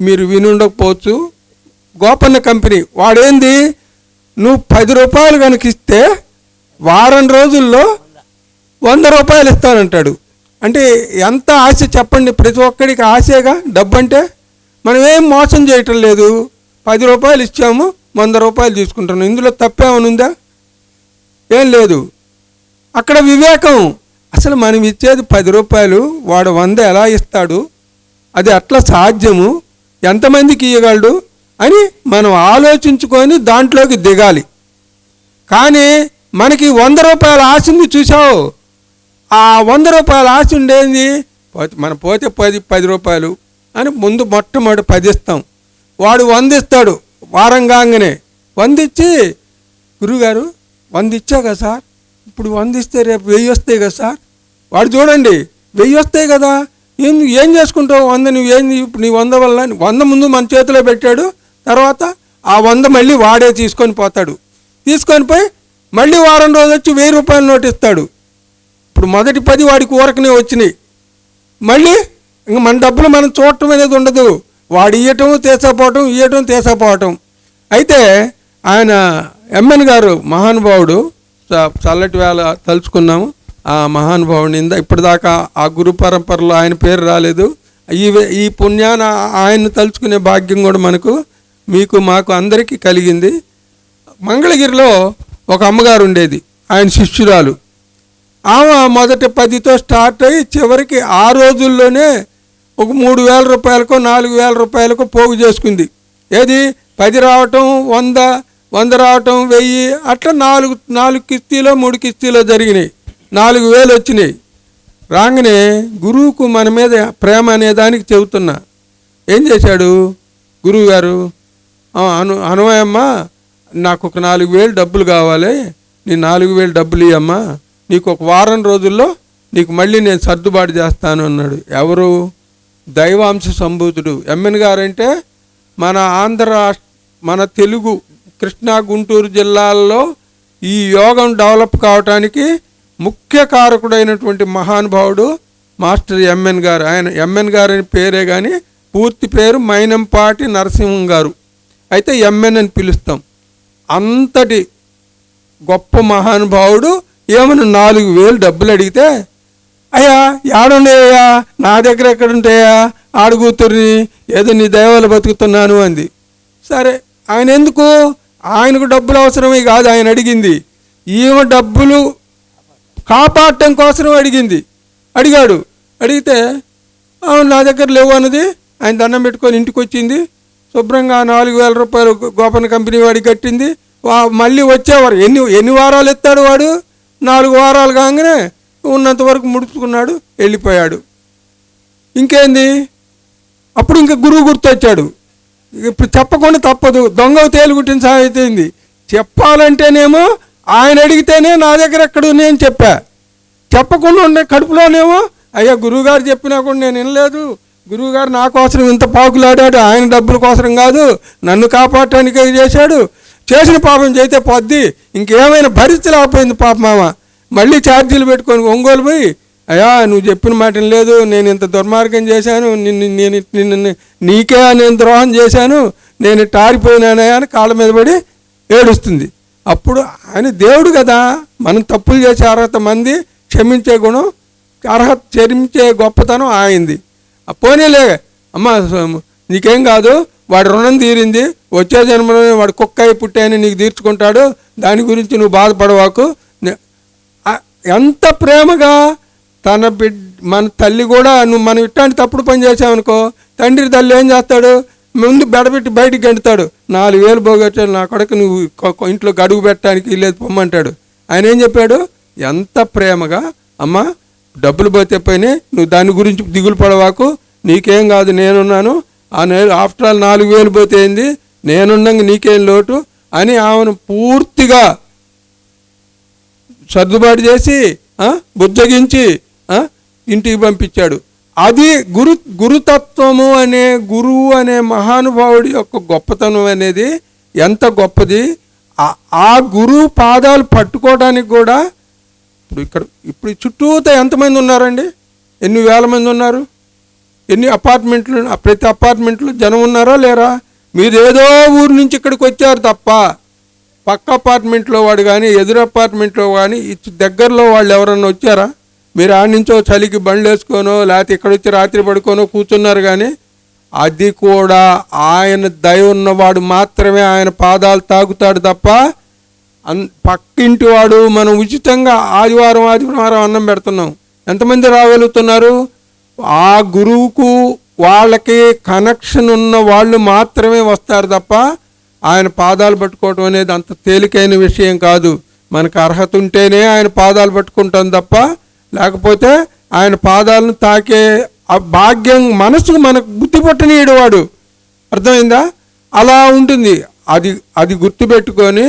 Speaker 1: మీరు విని ఉండకపోవచ్చు. గోపన్న కంపెనీ వాడేంది, నువ్వు ₹10 కనుక ఇస్తే వారం రోజుల్లో ₹100 ఇస్తానంటాడు. అంటే ఎంత ఆశ చెప్పండి. ప్రతి ఒక్కడికి ఆశగా డబ్బు అంటే. మనం ఏం మోసం చేయటం లేదు. ₹10 ఇచ్చాము, ₹100 తీసుకుంటున్నాం. ఇందులో తప్పేమని ఉందా? ఏం లేదు. అక్కడ వివేకం. అసలు మనం ఇచ్చేది ₹10, వాడు 100 ఎలా ఇస్తాడు? అది అట్లా సాధ్యము? ఎంతమందికి ఇవ్వగలడు అని మనం ఆలోచించుకొని దాంట్లోకి దిగాలి. కానీ మనకి ₹100 ఆశ ఉంది. చూసావు? ఆ ₹100 ఆశ ఉండేది మనం పోతే ₹10 అని ముందు మొట్టమొదటి 10 ఇస్తాం. వాడు 100 ఇస్తాడు. వారం కాగానే 100 ఇచ్చి, గురువుగారు 100 ఇచ్చా కదా సార్, ఇప్పుడు 100 ఇస్తే రేపు 1000 వస్తాయి కదా సార్. వాడు చూడండి 1000 వస్తాయి కదా, ఏం చేసుకుంటావు 100? నువ్వేంది ఇప్పుడు నీ 100 వల్ల 100 ముందు మన చేతిలో పెట్టాడు, తర్వాత ఆ 100 మళ్ళీ వాడే తీసుకొని పోతాడు. తీసుకొని పోయి మళ్ళీ వారం రోజు వచ్చి 1000 రూపాయల నోటు ఇస్తాడు. ఇప్పుడు మొదటి 10 వాడికి ఊరకనే వచ్చినాయి. మళ్ళీ ఇంక మన డబ్బులు మనం చూడటం అనేది ఉండదు. వాడు ఇయ్యటం తీసపోవటం. అయితే ఆయన ఎంఎన్ గారు మహానుభావుడు, చల్లటి వేళ తలుచుకున్నాము ఆ మహానుభావుని. ఇప్పటిదాకా ఆ గురు పరంపరలో ఆయన పేరు రాలేదు. ఈ పుణ్యాన ఆయన్ని తలుచుకునే భాగ్యం కూడా మీకు మాకు అందరికీ కలిగింది. మంగళగిరిలో ఒక అమ్మగారు ఉండేది, ఆయన శిష్యురాలు. ఆమె మొదటి 10తో స్టార్ట్ అయ్యి చివరికి ఆ రోజుల్లోనే ఒక 3000 రూపాయలకో 4000 రూపాయలకో పోగు చేసుకుంది. ఏది 10 రావటం, 100 రావటం, 1000 అట్లా 4 కిస్తీలో 3 కిస్తీలో జరిగినాయి. 4000 వచ్చినాయి. రాగానే గురువుకు మన మీద ప్రేమ అనే దానికి చెబుతున్నా. ఏం చేశాడు గురువు గారు, అనువయమ్మ నాకు ఒక 4000 డబ్బులు కావాలి, నీ 4000 డబ్బులు ఇవ్వమ్మా, నీకు ఒక వారం రోజుల్లో నీకు మళ్ళీ నేను సర్దుబాటు చేస్తాను అన్నాడు. ఎవరు? దైవాంశ సంభూతుడు ఎంఎన్ గారంటే మన మన తెలుగు కృష్ణా గుంటూరు జిల్లాల్లో ఈ యోగం డెవలప్ కావటానికి ముఖ్య కారకుడైనటువంటి మహానుభావుడు మాస్టర్ ఎంఎన్ గారు. ఆయన ఎంఎన్ గారు అని పేరే కానీ పూర్తి పేరు మైనంపాటి నరసింహం గారు. అయితే ఎంఎన్ అని పిలుస్తాం. అంతటి గొప్ప మహానుభావుడు ఏమన్నా 4000 డబ్బులు అడిగితే, అయ్యా ఏడున్నాయ్యా, నా దగ్గర ఎక్కడుంటాయా, ఆడుగుతుర్ని, ఏదో నీ దైవాలు బతుకుతున్నాను అంది. సరే, ఆయన ఎందుకు, ఆయనకు డబ్బులు అవసరమే కాదు ఆయన అడిగింది, ఈమె డబ్బులు కాపాడటం కోసం అడిగాడు. అడిగితే అవును నా దగ్గర లేవు అన్నది. ఆయన దండం పెట్టుకొని ఇంటికి వచ్చింది. శుభ్రంగా 4000 రూపాయలు గోపన కంపెనీ వాడికి కట్టింది. మళ్ళీ వచ్చేవారు ఎన్ని వారాలు ఎత్తాడు వాడు? 4 వారాలు కాగానే ఉన్నంత వరకు ముడుచుకున్నాడు, వెళ్ళిపోయాడు. ఇంకేంది, అప్పుడు ఇంకా గురువు గుర్తొచ్చాడు. ఇప్పుడు చెప్పకుండా తప్పదు, దొంగ తేలుగుట్టిన సాగుతుంది. చెప్పాలంటేనేమో ఆయన అడిగితేనే నా దగ్గర ఎక్కడ నేను చెప్పకుండా ఉండే కడుపులోనేమో అయ్యా గురువుగారు చెప్పినా కూడా నేను వినలేదు, గురువుగారు నా కోసం ఇంత పాకులాడాడు, ఆయన డబ్బుల కోసం కాదు నన్ను కాపాడటానికే చేశాడు, చేసిన పాపం చేస్తే పొద్ది ఇంకేమైనా భరించలేకపోయింది పాప మామ. మళ్ళీ ఛార్జీలు పెట్టుకొని ఒంగోలు పోయి, అయ్యా నువ్వు చెప్పిన మాట లేదు, నేను ఇంత దుర్మార్గం చేశాను, నిన్ను నీకే నేను ద్రోహం చేశాను, నేను టారిపోయినానయా అని కాళ్ళ మీద పడి ఏడుస్తుంది. అప్పుడు ఆయన దేవుడు కదా, మనం తప్పులు చేసే అర్హత మంది, క్షమించే గుణం అర్హత క్షమించే గొప్పతనం ఆయింది. పోనీలే అమ్మ నీకేం కాదు, వాడి రుణం తీరింది, వచ్చే జన్మలో వాడు కుక్క అయి పుట్టాయని నీకు తీర్చుకుంటాడు, దాని గురించి నువ్వు బాధపడవాకు. ఎంత ప్రేమగా మన తల్లి కూడా మనం ఇట్లాంటి తప్పుడు పని చేసామనుకో, తండ్రి తల్లి ఏం చేస్తాడు, ముందు బెడబెట్టి బయటికి గెంటుతాడు. 4000 పోగొట్టాడు నా కొడుకు, నువ్వు ఇంట్లో గడుగు పెట్టడానికి లేదు పొమ్మంటాడు. ఆయన ఏం చెప్పాడు, ఎంత ప్రేమగా అమ్మ డబ్బులు పోతే పోయినాయి, నువ్వు దాని గురించి దిగులు పడవాకు, నీకేం కాదు నేనున్నాను, ఆఫ్టర్ ఆల్ 4000 పోతే ఏంది, నేనున్నాక నీకేం లోటు అని ఆమెను పూర్తిగా సర్దుబాటు చేసి బుజ్జగించి ఇంటికి పంపించాడు. అది గురుతత్వము అనే గురువు అనే మహానుభావుడి యొక్క గొప్పతనం అనేది ఎంత గొప్పది. ఆ గురువు పాదాలు పట్టుకోవడానికి కూడా ఇప్పుడు చుట్టూతో ఎంతమంది ఉన్నారండి, ఎన్ని వేల మంది ఉన్నారు, ఎన్ని అపార్ట్మెంట్లు, ప్రతి అపార్ట్మెంట్లో జనం ఉన్నారా లేరా? మీరు ఏదో ఊరు నుంచి ఇక్కడికి వచ్చారు తప్ప పక్క అపార్ట్మెంట్లో వాడు కానీ ఎదురు అపార్ట్మెంట్లో కానీ దగ్గరలో వాళ్ళు ఎవరన్నా వచ్చారా? మీరు ఆడ నుంచో చలికి బండ్లు వేసుకోనో లేకపోతే ఇక్కడ వచ్చి రాత్రి పడుకోనో కూర్చున్నారు. కానీ అది కూడా ఆయన దయ ఉన్నవాడు మాత్రమే ఆయన పాదాలు తాగుతాడు తప్ప పక్కింటి వాడు మనం ఉచితంగా ఆదివారం అన్నం పెడుతున్నాం, ఎంతమంది రాగలుగుతున్నారు? ఆ గురువుకు వాళ్ళకి కనెక్షన్ ఉన్న వాళ్ళు మాత్రమే వస్తారు తప్ప ఆయన పాదాలు పట్టుకోవటం అనేది అంత తేలికైన విషయం కాదు. మనకు అర్హత ఉంటేనే ఆయన పాదాలు పట్టుకుంటాం తప్ప లేకపోతే ఆయన పాదాలను తాకే ఆ భాగ్యం మనసుకు మనకు బుద్ధి పట్టనీయడు వాడు. అర్థమైందా? అలా ఉంటుంది. అది గుర్తుపెట్టుకొని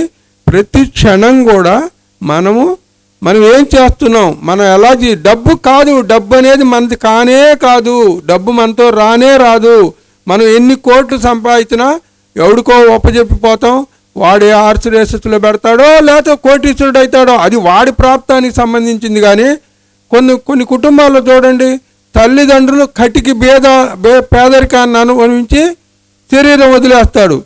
Speaker 1: ప్రతి క్షణం కూడా మనము మనం ఏం చేస్తున్నాం, మనం ఎలా డబ్బు కాదు, డబ్బు అనేది మనది కానే కాదు, డబ్బు మనతో రానే రాదు. మనం ఎన్ని కోట్లు సంపాదించినా ఎవడికో ఒప్పజెప్పిపోతాం, వాడే ఆర్ట్స్ రేసెస్లో పెడతాడో లేకపోతే కోటీశ్వరుడు అవుతాడో, అది వాడి ప్రాప్తానికి సంబంధించింది. కానీ కొన్ని కుటుంబాల్లో చూడండి, తల్లిదండ్రులు కటికి పేదరికాన్ని అనుభవించి శరీరం వదిలేస్తాడు.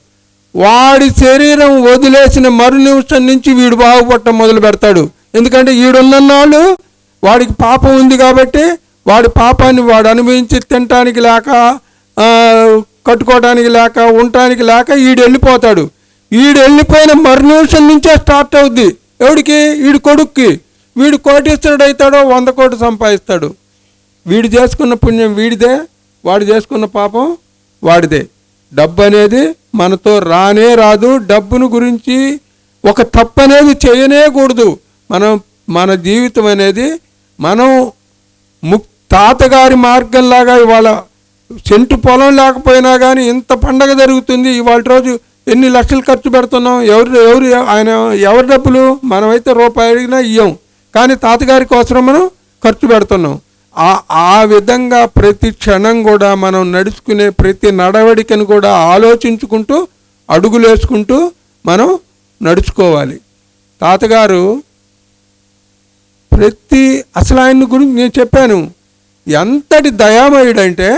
Speaker 1: వాడి శరీరం వదిలేసిన మరు నిమిషం నుంచి వీడు బాగుపడటం మొదలు పెడతాడు. ఎందుకంటే వీడున్నన్నాళ్ళు వాడికి పాపం ఉంది కాబట్టి వాడి పాపాన్ని వాడు అనుభవించి తినటానికి లేక, కట్టుకోవడానికి లేక, ఉండటానికి లేక వీడు వెళ్ళిపోతాడు. వీడు వెళ్ళిపోయిన మరు నిమిషం నుంచే స్టార్ట్ అవుద్ది ఎవడికి, వీడి కొడుక్కి. వీడు కోటీశ్వరుడు అవుతాడో 100 కోట్లు సంపాదిస్తాడు. వీడు చేసుకున్న పుణ్యం వీడిదే, వాడు చేసుకున్న పాపం వాడిదే. డబ్బు అనేది మనతో రానే రాదు. డబ్బును గురించి ఒక తప్పు అనేది చేయనేకూడదు. మన జీవితం అనేది మనం తాతగారి మార్గంలాగా ఇవాళ సెంటు పొలం లేకపోయినా కానీ ఇంత పండగ జరుగుతుంది. ఇవాళ రోజు ఎన్ని లక్షలు ఖర్చు పెడుతున్నాం. ఎవరి డబ్బులు మనమైతే రూపాయి అడిగినా ఇయ్యం, కానీ తాతగారి కోసం మనం ఖర్చు పెడుతున్నాం. ఆ విధంగా ప్రతి క్షణం కూడా మనం నడుచుకునే ప్రతి నడవడికను కూడా ఆలోచించుకుంటూ అడుగులు వేసుకుంటూ మనం నడుచుకోవాలి. తాతగారు అసలు ఆయన గురించి నేను చెప్పాను, ఎంతటి దయామయుడంటే,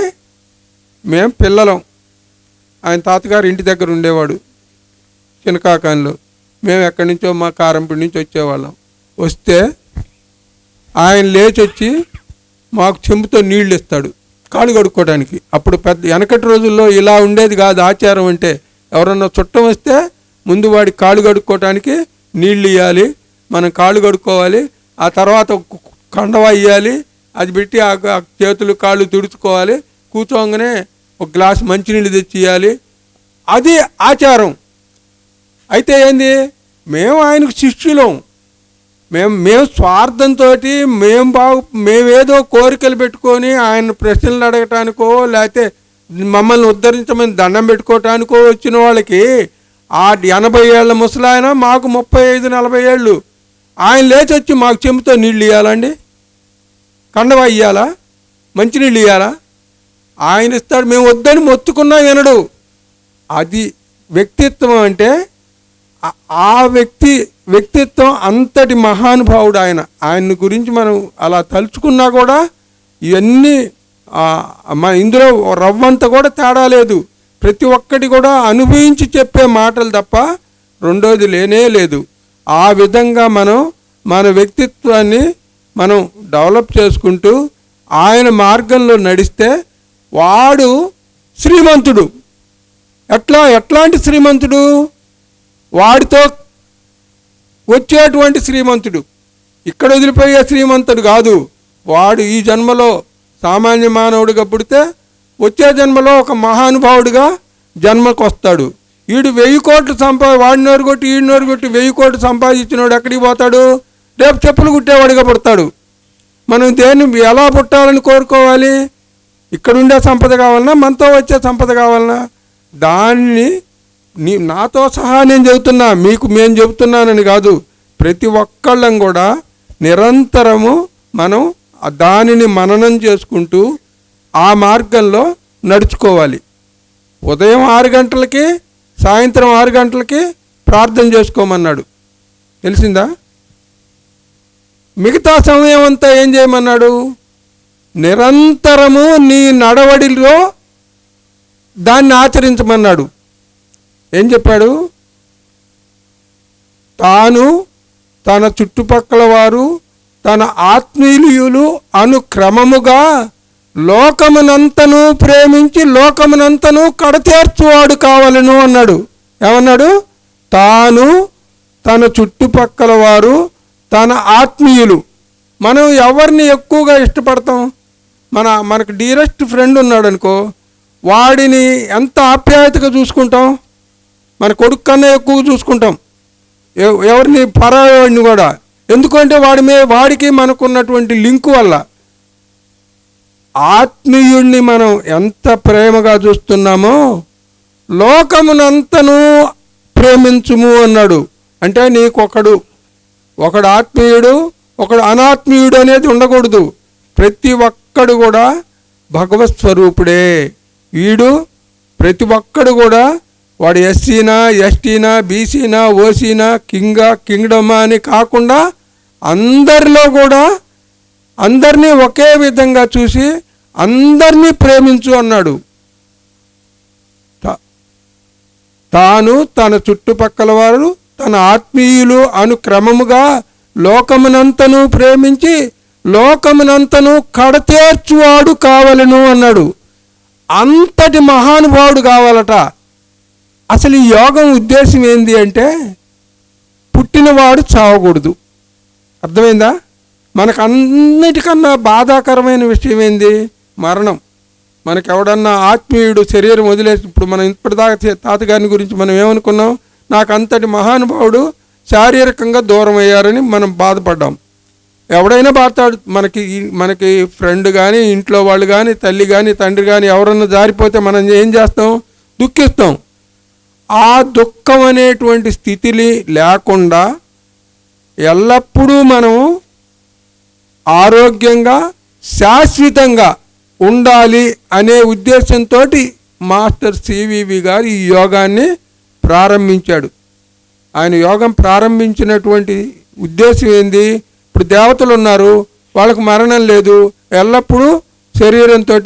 Speaker 1: మేము పిల్లలం, ఆయన తాతగారు ఇంటి దగ్గర ఉండేవాడు చినకాకాంలో. మేము ఎక్కడి నుంచో మా కారంపూడి నుంచి వచ్చేవాళ్ళం. వస్తే ఆయన లేచి వచ్చి మాకు చెంబుతో నీళ్ళు ఇస్తాడు కాళ్ళు కడుక్కోవడానికి. అప్పుడు వెనకటి రోజుల్లో ఇలా ఉండేది కాదు ఆచారం. అంటే ఎవరన్నా చుట్టం వస్తే ముందు వాడి కాళ్ళు కడుక్కోవడానికి నీళ్ళు ఇవ్వాలి, మనం కాళ్ళు కడుక్కోవాలి, ఆ తర్వాత కండవ ఇవ్వాలి, అది పెట్టి ఆ చేతులు కాళ్ళు తుడుచుకోవాలి, కూర్చోగానే ఒక గ్లాస్ మంచినీళ్ళు తెచ్చి ఇవ్వాలి. అది ఆచారం. అయితే ఏంది, మేము ఆయనకు శిష్యులం. మేము స్వార్థంతో మేమేదో కోరికలు పెట్టుకొని ఆయన ప్రశ్నలు అడగటానికో లేకపోతే మమ్మల్ని ఉద్ధరించమని దండం పెట్టుకోవటానికో వచ్చిన వాళ్ళకి ఆ 80 ఏళ్ళ ముసలాయన, మాకు 35-40 ఏళ్ళు, ఆయన లేచి వచ్చి మాకు చెంబుతో నీళ్ళు ఇవ్వాలండి, కండవా ఇవ్వాలా, మంచినీళ్ళు ఇవ్వాలా? ఆయన ఇస్తాడు, మేము వద్దని మొత్తుకున్నా వినడు. అది వ్యక్తిత్వం. అంటే ఆ వ్యక్తిత్వం అంతటి మహానుభావుడు ఆయన. ఆయన గురించి మనం అలా తలుచుకున్నా కూడా ఇవన్నీ ఇందులో రవ్వంత కూడా తేడా లేదు. ప్రతి ఒక్కటి కూడా అనుభవించి చెప్పే మాటలు తప్ప రెండోది లేనే లేదు. ఆ విధంగా మన వ్యక్తిత్వాన్ని మనం డెవలప్ చేసుకుంటూ ఆయన మార్గంలో నడిస్తే వాడు శ్రీమంతుడు. ఎట్లాంటి శ్రీమంతుడు? వాడితో వచ్చేటువంటి శ్రీమంతుడు, ఇక్కడ వదిలిపోయే శ్రీమంతుడు కాదు. వాడు ఈ జన్మలో సామాన్య మానవుడిగా పుడితే వచ్చే జన్మలో ఒక మహానుభావుడిగా జన్మకు వస్తాడు. వీడు 1000 కోట్లు వాడి నోరు కొట్టి వీడి నోరు కొట్టి 1000 కోట్లు సంపాదించినోడు ఎక్కడికి పోతాడు? రేపు చెప్పులు కుట్టేవాడిగా పుడతాడు. మనం దేన్ని ఎలా పుట్టాలని కోరుకోవాలి? ఇక్కడుండే సంపద కావాలన్నా, మనతో వచ్చే సంపద కావాలన్నా, దాన్ని నాతో సహా నేను చెబుతున్నా, మేము చెబుతున్నానని కాదు, ప్రతి ఒక్కళ్ళం కూడా నిరంతరము మనం దానిని మననం చేసుకుంటూ ఆ మార్గంలో నడుచుకోవాలి. ఉదయం 6 గంటలకి సాయంత్రం 6 గంటలకి ప్రార్థన చేసుకోమన్నాడు, తెలిసిందా? మిగతా సమయం అంతా ఏం చేయమన్నాడు? నిరంతరము నీ నడవడిలో దాన్ని ఆచరించమన్నాడు. ఏం చెప్పాడు? తాను, తన చుట్టుపక్కల వారు, తన ఆత్మీయులు అనుక్రమముగా లోకమునంతను ప్రేమించి లోకమునంతను కడతేర్చువాడు కావాలను అన్నాడు. ఏమన్నాడు? తాను, తన చుట్టుపక్కల వారు, తన ఆత్మీయులు. మనం ఎవరిని ఎక్కువగా ఇష్టపడతాం? మనకు డీరెస్ట్ ఫ్రెండ్ ఉన్నాడు అనుకో, వాడిని ఎంత ఆప్యాయతగా చూసుకుంటాం? మన కొడుకు కన్నా ఎక్కువ చూసుకుంటాం ఎవరిని, పరావాడిని కూడా. ఎందుకంటే వాడికి మనకున్నటువంటి లింకు వల్ల. ఆత్మీయుడిని మనం ఎంత ప్రేమగా చూస్తున్నామో లోకమునంతను ప్రేమించుము అన్నాడు. అంటే నీకు ఒకడు ఆత్మీయుడు, ఒకడు అనాత్మీయుడు అనేది ఉండకూడదు. ప్రతి ఒక్కడు కూడా భగవత్ స్వరూపుడే. వీడు ప్రతి ఒక్కడు కూడా వాడు ఎస్సీనా, ఎస్టీనా, బీసీనా, ఓసీనా, కింగ్డమా అని కాకుండా అందరిలో కూడా అందరినీ ఒకే విధంగా చూసి అందరినీ ప్రేమించు అన్నాడు. తాను తన చుట్టుపక్కల వారు తన ఆత్మీయులు అనుక్రమముగా లోకమునంతను ప్రేమించి లోకమునంతను కడతేర్చువాడు కావలను అన్నాడు. అంతటి మహానుభావుడు కావాలట. అసలు ఈ యోగం ఉద్దేశం ఏంది అంటే పుట్టినవాడు చావకూడదు. అర్థమైందా? మనకు అన్నిటికన్నా బాధాకరమైన విషయం ఏంది? మరణం. మనకెవడన్నా ఆత్మీయుడు శరీరం వదిలేసి, ఇప్పుడు మనం ఇప్పటిదాకా తాతగారిని గురించి మనం ఏమనుకున్నాం? నాకు అంతటి మహానుభావుడు శారీరకంగా దూరం అయ్యారని మనం బాధపడ్డాం. ఎవడైనా బాధతాడు. మనకి ఫ్రెండ్ కానీ, ఇంట్లో వాళ్ళు కానీ, తల్లి కానీ, తండ్రి కానీ ఎవరన్నా జారిపోతే మనం ఏం చేస్తాం? దుఃఖిస్తాం. ఆ దుఃఖం అనేటువంటి స్థితిని లేకుండా ఎల్లప్పుడూ మనం ఆరోగ్యంగా శాశ్వతంగా ఉండాలి అనే ఉద్దేశంతో మాస్టర్ సివివి గారు ఈ యోగాన్ని ప్రారంభించాడు. ఆయన యోగం ప్రారంభించినటువంటి ఉద్దేశం ఏంది? ఇప్పుడు దేవతలు ఉన్నారు, వాళ్ళకు మరణం లేదు, ఎల్లప్పుడూ శరీరంతో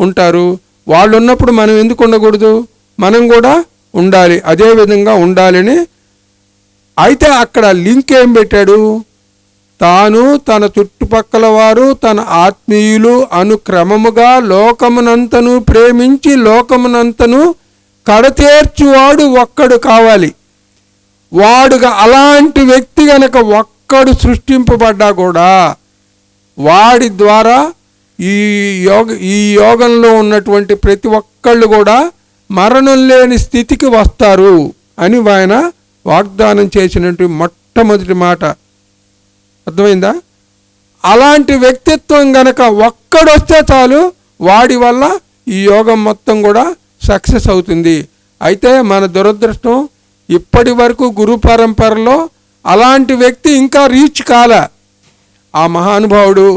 Speaker 1: ఉంటారు. వాళ్ళు ఉన్నప్పుడు మనం ఎందుకు ఉండకూడదు? మనం కూడా ఉండాలి, అదే విధంగా ఉండాలని. అయితే అక్కడ లింక్ ఏం పెట్టాడు? తాను తన చుట్టుపక్కల వారు తన ఆత్మీయులు అనుక్రమముగా లోకమునంతను ప్రేమించి లోకమునంతను కడతేర్చువాడు ఒక్కడు కావాలి. వాడుగా అలాంటి వ్యక్తి గనక ఒక్కడు సృష్టింపబడ్డా కూడా వాడి ద్వారా ఈ యోగంలో ఉన్నటువంటి ప్రతి ఒక్కళ్ళు కూడా మరణం లేని స్థితికి వస్తారు అని ఆయన వాగ్దానం చేసినటువంటి మొట్టమొదటి మాట. అర్థమైందా? అలాంటి వ్యక్తిత్వం గనక ఒక్కడొస్తే చాలు, వాడి వల్ల ఈ యోగం మొత్తం కూడా సక్సెస్ అవుతుంది. అయితే మన దురదృష్టం ఇప్పటి వరకు గురు పరంపరలో అలాంటి వ్యక్తి ఇంకా రీచ్ కాలే. ఆ మహానుభావుడు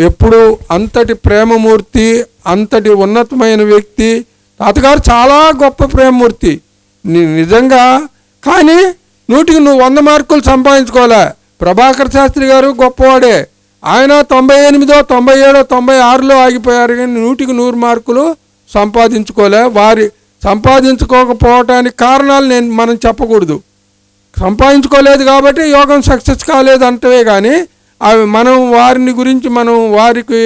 Speaker 1: ఎప్పుడు అంతటి ప్రేమమూర్తి, అంతటి ఉన్నతమైన వ్యక్తి. తాతగారు చాలా గొప్ప ప్రేమమూర్తి నిజంగా. కానీ 100కి 100 మార్కులు సంపాదించుకోలే. ప్రభాకర్ శాస్త్రి గారు గొప్పవాడే, ఆయన 98, 97, 96లో ఆగిపోయారు. కానీ 100కి 100 మార్కులు సంపాదించుకోలే. వారి సంపాదించుకోకపోవటానికి కారణాలు మనం చెప్పకూడదు. సంపాదించుకోలేదు కాబట్టి యోగం సక్సెస్ కాలేదు అంటవే కానీ అవి మనం వారిని గురించి మనం వారికి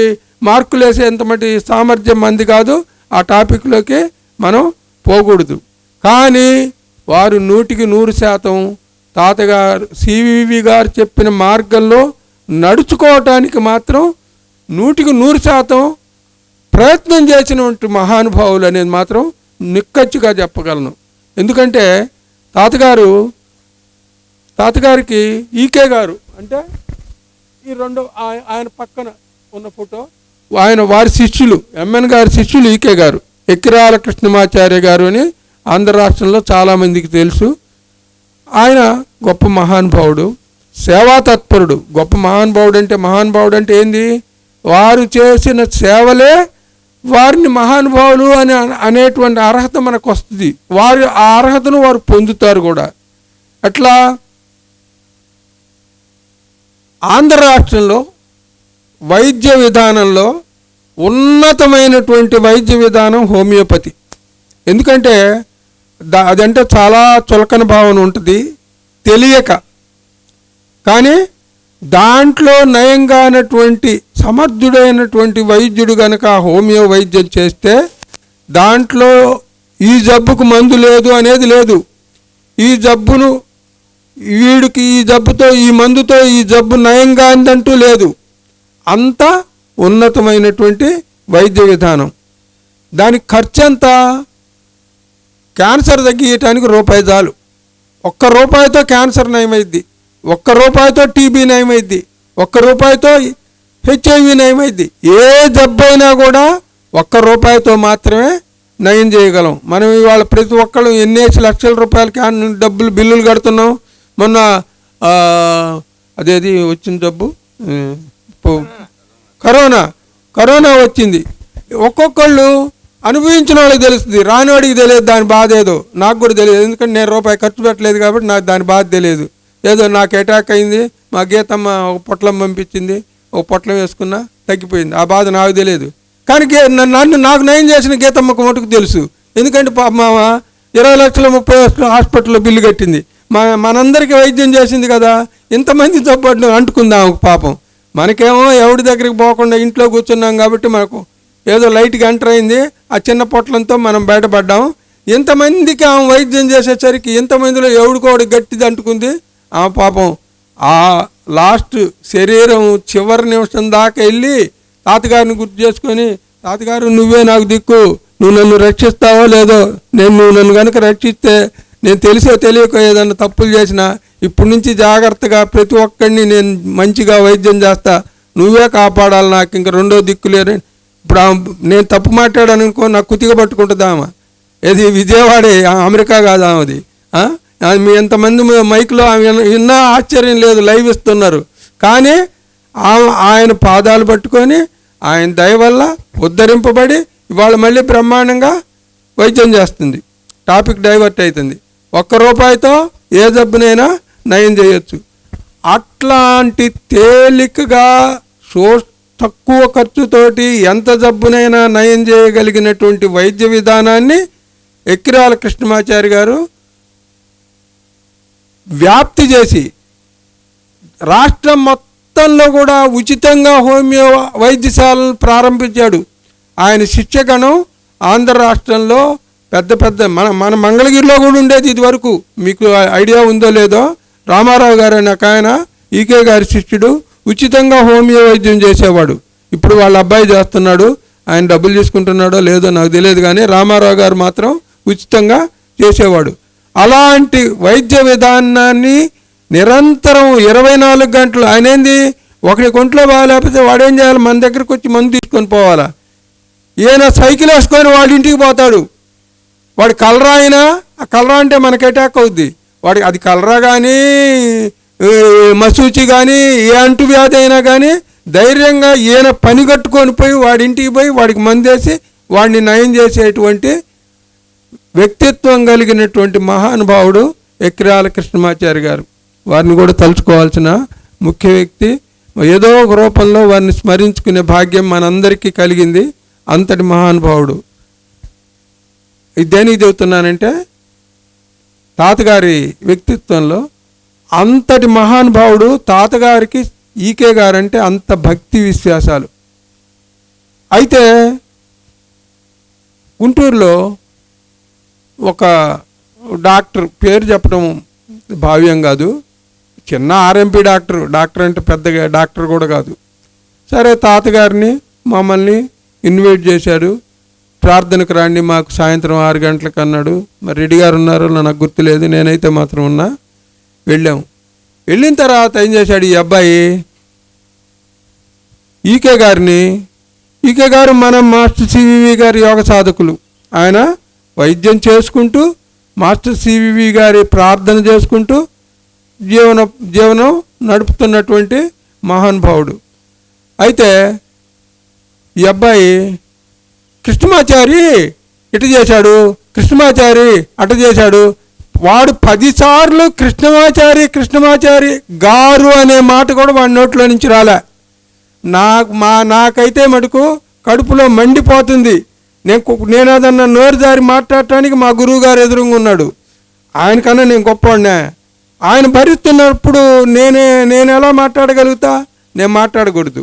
Speaker 1: మార్కులు వేసేంత మటి సామర్థ్యం మంది కాదు. ఆ టాపిక్లోకి మనం పోకూడదు. కానీ వారు 100కి 100% తాతగారు సివివి గారు చెప్పిన మార్గంలో నడుచుకోవటానికి మాత్రం 100కి 100% ప్రయత్నం చేసినటువంటి మహానుభావులు అనేది మాత్రం నిక్కచ్చిగా చెప్పగలను. ఎందుకంటే తాతగారికి ఈకే గారు అంటే ఈ రెండు ఆయన పక్కన ఉన్న ఫోటో, వారి శిష్యులు ఎంఎన్ గారి శిష్యులు ఈకే గారు, ఎక్కిరాల కృష్ణమాచార్య గారు అని ఆంధ్ర రాష్ట్రంలో చాలామందికి తెలుసు. ఆయన గొప్ప మహానుభావుడు, సేవా తత్పరుడు. గొప్ప మహానుభావుడు అంటే ఏంది? వారు చేసిన సేవలే వారిని మహానుభావులు అని అనేటువంటి అర్హత మనకు వస్తుంది. వారు ఆ అర్హతను వారు పొందుతారు కూడా. అట్లా ఆంధ్ర రాష్ట్రంలో వైద్య విధానంలో ఉన్నతమైనటువంటి వైద్య విధానం హోమియోపతి. ఎందుకంటే అదంటే చాలా చులకన భావన ఉంటుంది తెలియక. కానీ దాంట్లో నయంగానటువంటి సమర్థుడైనటువంటి వైద్యుడు గనక హోమియో వైద్యం చేస్తే దాంట్లో ఈ జబ్బుకు మందు లేదు అనేది లేదు. ఈ జబ్బును వీడికి ఈ జబ్బుతో ఈ మందుతో ఈ జబ్బు నయంగా అందంటూ లేదు. అంత ఉన్నతమైనటువంటి వైద్య విధానం. దానికి ఖర్చు ఎంత? క్యాన్సర్ తగ్గించడానికి రూపాయి చాలు. ₹1 క్యాన్సర్ నయమైద్ది, ₹1 టీబీ నయమైద్ది, ₹1 HIV నయమైద్ది. ఏ జబ్బైనా కూడా ₹1 మాత్రమే నయం చేయగలం. మనం ఇవాళ ప్రతి ఒక్కళ్ళు ఎన్నేసి లక్షల రూపాయలు బిల్లులు కడుతున్నాం. మొన్న అదేది వచ్చిన జబ్బు కరోనా వచ్చింది. ఒక్కొక్కళ్ళు అనుభవించిన వాళ్ళకి తెలుస్తుంది, రానివాడికి తెలియదు దాని బాధ. ఏదో నాకు కూడా తెలియదు, ఎందుకంటే నేను రూపాయి ఖర్చు పెట్టలేదు కాబట్టి నాకు దాని బాధ తెలియదు. ఏదో నాకు అటాక్ అయింది, మా గీతమ్మ ఒక పొట్లం పంపించింది, ఒక పొట్లం వేసుకున్నా తగ్గిపోయింది, ఆ బాధ నాకు తెలియదు. కానీ నాకు నయం చేసిన గీతమ్మకు మటుకు తెలుసు. ఎందుకంటే మా 20 లక్షలు 30 లక్షలు హాస్పిటల్లో బిల్లు కట్టింది, మనందరికీ వైద్యం చేసింది కదా. ఇంతమంది జబ్బు అంటుకుందాం పాపం. మనకేమో ఎవరి దగ్గరికి పోకుండా ఇంట్లో కూర్చున్నాం కాబట్టి మనకు ఏదో లైట్గా ఎంటర్ అయింది, ఆ చిన్న పొట్లంతో మనం బయటపడ్డాం. ఇంతమందికి ఆమె వైద్యం చేసేసరికి ఇంతమందిలో ఎవడికోడి గట్టిది అంటుకుంది. ఆమె పాపం ఆ లాస్ట్ శరీరం చివరి నిమిషం దాకా వెళ్ళి తాతగారిని గుర్తు చేసుకొని, తాతగారు నువ్వే నాకు దిక్కు, నువ్వు నన్ను రక్షిస్తావో లేదో, నువ్వు నన్ను కనుక రక్షిస్తే నేను తెలిసో తెలియకో ఏదన్నా తప్పులు చేసినా ఇప్పటి నుంచి జాగ్రత్తగా ప్రతి ఒక్కడిని నేను మంచిగా వైద్యం చేస్తా, నువ్వే కాపాడాలి, నాకు ఇంక రెండో దిక్కు లేరు. ఇప్పుడు నేను తప్పు మాట్లాడాను అనుకో, నాకు కుతిగా పట్టుకుంటుందామా. ఇది విజయవాడే, అమెరికా కాదా అది. మీ ఎంతమంది మైక్లో విన్నా ఆశ్చర్యం లేదు, లైవ్ ఇస్తున్నారు. కానీ ఆయన పాదాలు పట్టుకొని ఆయన దయ వల్ల ఉద్ధరింపబడి ఇవాళ మళ్ళీ బ్రహ్మాండంగా వైద్యం చేస్తుంది. టాపిక్ డైవర్ట్ అవుతుంది. ₹1 ఏ జబ్బునైనా నయం చేయొచ్చు. అట్లాంటి తేలికగా తక్కువ ఖర్చుతోటి ఎంత జబ్బునైనా నయం చేయగలిగినటువంటి వైద్య విధానాన్ని ఎక్కిరాల కృష్ణమాచారి గారు వ్యాప్తి చేసి రాష్ట్రం మొత్తంలో కూడా ఉచితంగా హోమియో వైద్యశాలను ప్రారంభించాడు. ఆయన శిక్షగణం ఆంధ్ర రాష్ట్రంలో పెద్ద పెద్ద మన మంగళగిరిలో కూడా ఉండేది ఇది వరకు. మీకు ఐడియా ఉందో లేదో, రామారావు గారు అనే ఆయన ఈకే గారి శిష్యుడు, ఉచితంగా హోమియో వైద్యం చేసేవాడు. ఇప్పుడు వాళ్ళ అబ్బాయి చేస్తున్నాడు, ఆయన డబ్బులు తీసుకుంటున్నాడో లేదో నాకు తెలియదు, కానీ రామారావు గారు మాత్రం ఉచితంగా చేసేవాడు. అలాంటి వైద్య విధానాన్ని నిరంతరం 24 గంటలు ఆయన ఏంది, ఒకరికి ఒంట్లో బాగాలేకపోతే వాడేం చేయాలి, మన దగ్గరికి వచ్చి మందు తీసుకొని పోవాలా. ఈయన సైకిల్ వేసుకొని వాడి ఇంటికి పోతాడు. వాడి కలరా అయినా, ఆ కలరా అంటే మనకి అటాక్ అవుద్ది, వాడికి అది కలరా కానీ మసూచి కానీ ఏ అంటువ్యాధి అయినా కానీ ధైర్యంగా ఈయన పని కట్టుకొని పోయి వాడి ఇంటికి పోయి వాడికి మందేసి వాడిని నయం చేసేటువంటి వ్యక్తిత్వం కలిగినటువంటి మహానుభావుడు ఎక్కిరాల కృష్ణమాచారి గారు. వారిని కూడా తలుచుకోవాల్సిన ముఖ్య వ్యక్తి. ఏదో ఒక రూపంలో వారిని స్మరించుకునే భాగ్యం మనందరికీ కలిగింది. అంతటి మహానుభావుడు. దేనికి చెబుతున్నానంటే, తాతగారి వ్యక్తిత్వంలో అంతటి మహానుభావుడు. తాతగారికి ఈకే గారంటే అంత భక్తి విశ్వాసాలు. అయితే గుంటూరులో ఒక డాక్టర్, పేరు చెప్పడం భావ్యం కాదు, చిన్న ఆర్ఎంపీ డాక్టర్ అంటే పెద్దగా డాక్టర్ కూడా కాదు. సరే, తాతగారిని మమ్మల్ని ఇన్వైట్ చేశాడు, ప్రార్థనకు రండి మాకు సాయంత్రం 6 గంటలకు అన్నాడు. మరి రెడ్డి గారు ఉన్నారో నాకు గుర్తులేదు, నేనైతే మాత్రం ఉన్నా. వెళ్ళాము. వెళ్ళిన తర్వాత ఏం చేశాడు ఈ అబ్బాయి, ఈకే గారు మన మాస్టర్ సివివి గారి యోగ సాధకులు. ఆయన వైద్యం చేసుకుంటూ మాస్టర్ సివివి గారి ప్రార్థన చేసుకుంటూ జీవనం నడుపుతున్నటువంటి మహానుభావుడు. అయితే ఈ అబ్బాయి కృష్ణమాచారి ఇటు చేశాడు, కృష్ణమాచారి అటు చేశాడు. వాడు 10 సార్లు కృష్ణమాచారి గారు అనే మాట కూడా వాడి నోట్లో నుంచి రాలే. నాకైతే మటుకు కడుపులో మండిపోతుంది. నేను అదన్నా నోరు జారి మాట్లాడటానికి మా గురువు గారు ఎదురుగా ఉన్నాడు. ఆయనకన్నా నేను గొప్పవాడినా. ఆయన భరిస్తున్నప్పుడు నేను ఎలా మాట్లాడగలుగుతా? నేను మాట్లాడకూడదు.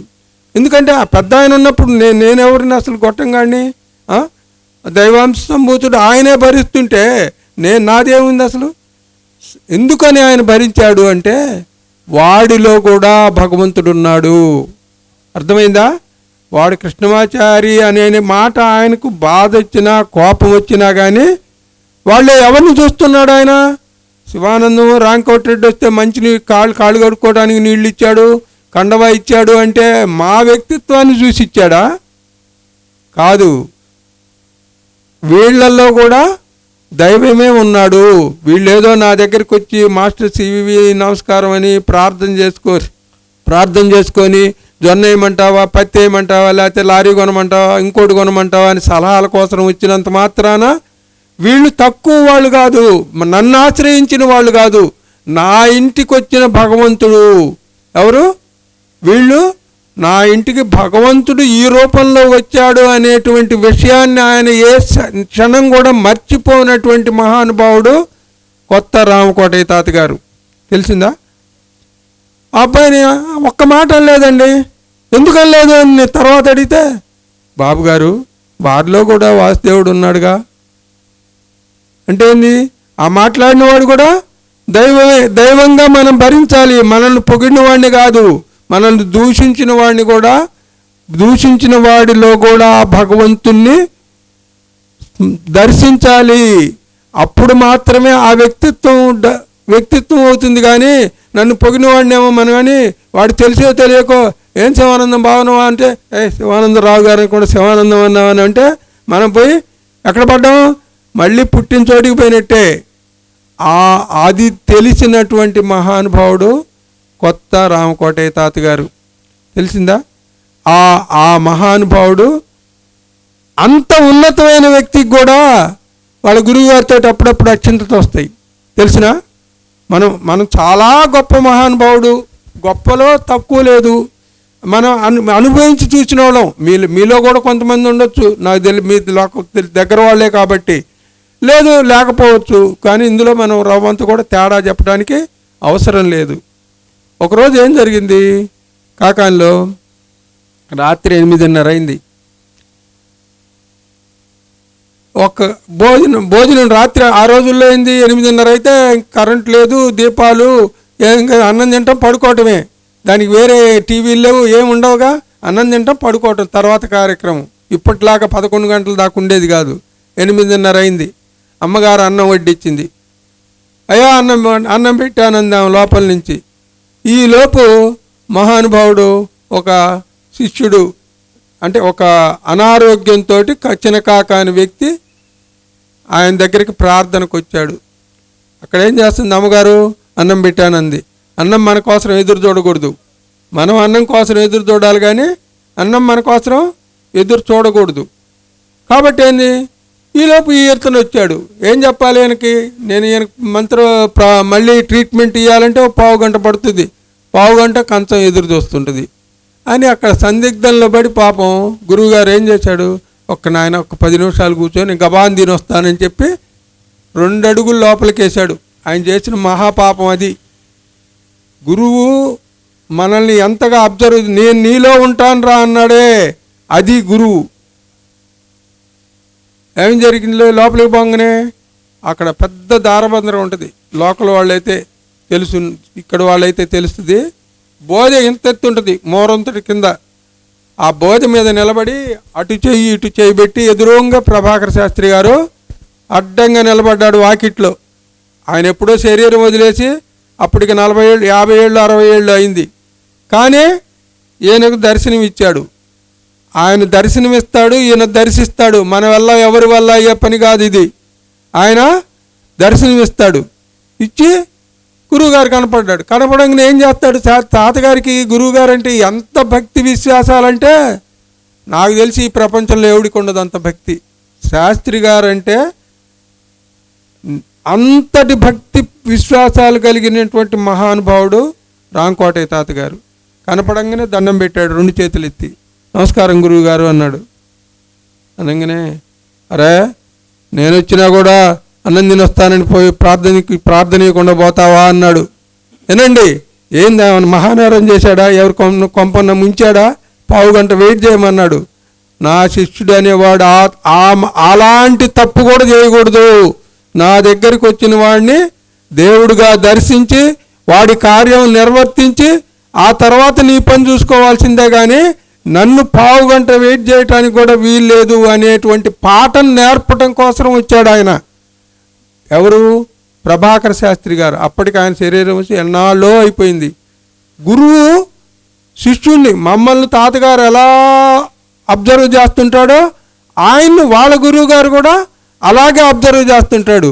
Speaker 1: ఎందుకంటే ఆ పెద్ద ఆయన ఉన్నప్పుడు నేనెవరిని అసలు గొట్టంగాడిని? దైవాంశ సంభూతుడు ఆయనే భరిస్తుంటే నాదేముంది అసలు? ఎందుకని ఆయన భరించాడు అంటే, వాడిలో కూడా భగవంతుడున్నాడు. అర్థమైందా? వాడు కృష్ణమాచారి అనే మాట ఆయనకు బాధ వచ్చినా కోపం వచ్చినా కానీ వాళ్ళు ఎవరిని చూస్తున్నాడు? ఆయన శివానందం రాంకోటిరెడ్డి వస్తే మంచి కాళ్ళు కడుక్కోవడానికి నీళ్ళు ఇచ్చాడు, కండవా ఇచ్చాడు అంటే మా వ్యక్తిత్వాన్ని చూసి ఇచ్చాడా? కాదు. వీళ్ళల్లో కూడా దైవమే ఉన్నాడు. వీళ్ళేదో నా దగ్గరికి వచ్చి మాస్టర్ సివివి నమస్కారం అని ప్రార్థన చేసుకొని జొన్న వేయమంటావా, పత్తి వేయమంటావా, లేకపోతే లారీ కొనమంటావా, ఇంకోటి కొనమంటావా అని సలహాల కోసం వచ్చినంత మాత్రాన వీళ్ళు తక్కువ వాళ్ళు కాదు, నన్ను ఆశ్రయించిన వాళ్ళు కాదు, నా ఇంటికి వచ్చిన భగవంతుడు. ఎవరు వీళ్ళు? నా ఇంటికి భగవంతుడు ఈ రూపంలో వచ్చాడు అనేటువంటి విషయాన్ని ఆయన ఏ క్షణం కూడా మర్చిపోయినటువంటి మహానుభావుడు కొత్త రామకోటయ్య తాతగారు. తెలిసిందా? ఆ అబ్బాయిని ఒక్క మాట లేదండి. ఎందుకని లేదు అని తర్వాత అడిగితే, బాబు గారు వారిలో కూడా వాసుదేవుడు ఉన్నాడుగా అంటే ఏంది? ఆ మాట్లాడిన వాడు కూడా దైవంగా మనం భరించాలి. మనల్ని పొగిడిన వాడిని కాదు, మనల్ని దూషించిన వాడిని కూడా, దూషించిన వాడిలో కూడా భగవంతుణ్ణి దర్శించాలి. అప్పుడు మాత్రమే ఆ వ్యక్తిత్వం అవుతుంది. కానీ నన్ను పొగిన వాడినేమో మనం అని వాడు తెలిసో తెలియకో ఏం శివానందం బాగున్నావా అంటే శివానందం రావు గారిని కూడా శివానందం అన్నామని అంటే మనం పోయి ఎక్కడ పడ్డాం? మళ్ళీ పుట్టిన చోటికి పోయినట్టే. అది తెలిసినటువంటి మహానుభావుడు కొత్త రామకోటయ్య తాతగారు. తెలిసిందా? ఆ మహానుభావుడు అంత ఉన్నతమైన వ్యక్తికి కూడా వాళ్ళ గురువుగారితో అప్పుడప్పుడు అత్యంతత వస్తాయి. తెలిసినా? మనం చాలా గొప్ప మహానుభావుడు, గొప్పలో తక్కువ లేదు. మనం అనుభవించి చూసిన వాళ్ళం. మీలో కూడా కొంతమంది ఉండొచ్చు, నాకు మీ దగ్గర వాళ్ళే కాబట్టి, లేదు లేకపోవచ్చు. కానీ ఇందులో మనం రవ్వంత కూడా తేడా చెప్పడానికి అవసరం లేదు. ఒకరోజు ఏం జరిగింది? కాకానిలో రాత్రి 8:30 అయింది. ఒక భోజనం రాత్రి ఆ రోజుల్లో అయింది 8:30 అయితే కరెంట్ లేదు, దీపాలు, అన్నం తింటాం పడుకోవటమే. దానికి వేరే టీవీలు లేవు, ఏమి ఉండవుగా. అన్నం తింటాం పడుకోవటం, తర్వాత కార్యక్రమం. ఇప్పటిలాగా 11 గంటల దాకా ఉండేది కాదు. 8:30 అయింది. అమ్మగారు అన్నం వడ్డించింది. అయ్యా అన్నం పెట్టానందాం లోపల నుంచి. ఈలోపు మహానుభావుడు ఒక శిష్యుడు, అంటే ఒక అనారోగ్యంతో చినకాకాని వ్యక్తి ఆయన దగ్గరికి ప్రార్థనకు వచ్చాడు. అక్కడ ఏం చేస్తుంది అమ్మగారు? అన్నం పెట్టానంది. అన్నం మన కోసం ఎదురు చూడకూడదు. మనం అన్నం కోసం ఎదురు చూడాలి, కానీ అన్నం మన కోసం ఎదురు చూడకూడదు. కాబట్టి ఏంది? ఈలోపు ఈతను వచ్చాడు. ఏం చెప్పాలి ఈయనకి? నేను ఈయనకి మళ్ళీ ట్రీట్మెంట్ ఇవ్వాలంటే ఒక 1/2 గంట పడుతుంది, 1/2 గంట కంచం ఎదురు చూస్తుంటుంది అని అక్కడ సందిగ్ధంలో పడి పాపం గురువుగారు ఏం చేశాడు? నాయన 10 నిమిషాలు కూర్చొని గబాన్ దీని వస్తానని చెప్పి 2 అడుగులు లోపలికి వేశాడు. ఆయన చేసిన మహాపాపం అది. గురువు మనల్ని ఎంతగా అబ్జర్వ్, నేను నీలో ఉంటాను రా అన్నాడే, అది గురువు. ఏం జరిగిందో? లోపలికి పోగానే అక్కడ పెద్ద దారబంధరం ఉంటుంది. లోకల్ వాళ్ళైతే తెలుసు, ఇక్కడ వాళ్ళైతే తెలుస్తుంది. బోధ ఇంత ఎత్తు ఉంటుంది, మోరంతటి కింద. ఆ బోధ మీద నిలబడి అటు చెయ్యి ఇటు చెయ్యి పెట్టి ఎదురుగా ప్రభాకర్ శాస్త్రి గారు అడ్డంగా నిలబడ్డాడు వాకిట్లో. ఆయన ఎప్పుడో శరీరం వదిలేసి అప్పటికి 40 ఏళ్ళు, 50 ఏళ్ళు, 60 ఏళ్ళు అయింది. కానీ ఈయనకు దర్శనం ఇచ్చాడు. ఆయన దర్శనమిస్తాడు, ఈయన దర్శిస్తాడు. మన వల్ల ఎవరి వల్ల అయ్యే పని కాదు ఇది. ఆయన దర్శనమిస్తాడు, ఇచ్చి గురువుగారు కనపడ్డాడు. కనపడంగానే ఏం చేస్తాడు? తాతగారికి గురువుగారు అంటే ఎంత భక్తి విశ్వాసాలంటే నాకు తెలిసి ఈ ప్రపంచంలో ఎవడికి ఉండదు అంత భక్తి. శాస్త్రి గారు అంటే అంతటి భక్తి విశ్వాసాలు కలిగినటువంటి మహానుభావుడు రామకోటయ్య తాతగారు. కనపడంగానే దండం పెట్టాడు 2 చేతులు ఎత్తి. నమస్కారం గురువుగారు అన్నాడు. అనగానే అరే నేను వచ్చినా కూడా అన్నం తిని వస్తానని పోయి ప్రార్థనీయకుండా పోతావా అన్నాడు. ఏనండి ఏంది మహానేరం చేశాడా? ఎవరు కొంపన్న ముంచాడా? 1/2 గంట వెయిట్ చేయమన్నాడు. నా శిష్యుడు అనేవాడు అలాంటి తప్పు కూడా చేయకూడదు. నా దగ్గరికి వచ్చిన వాడిని దేవుడిగా దర్శించి వాడి కార్యం నిర్వర్తించి ఆ తర్వాత నీ పని చూసుకోవాల్సిందే, కానీ నన్ను 1/2 గంట వెయిట్ చేయటానికి కూడా వీల్లేదు అనేటువంటి పాఠం నేర్పటం కోసం వచ్చాడు ఆయన. ఎవరు? ప్రభాకర్ శాస్త్రి గారు. అప్పటికి ఆయన శరీరం వచ్చి ఎన్నాళ్ళో అయిపోయింది. గురువు శిష్యుణ్ణి, మమ్మల్ని తాతగారు ఎలా అబ్జర్వ్ చేస్తుంటాడో ఆయన్ని వాళ్ళ గురువు గారు కూడా అలాగే అబ్జర్వ్ చేస్తుంటాడు.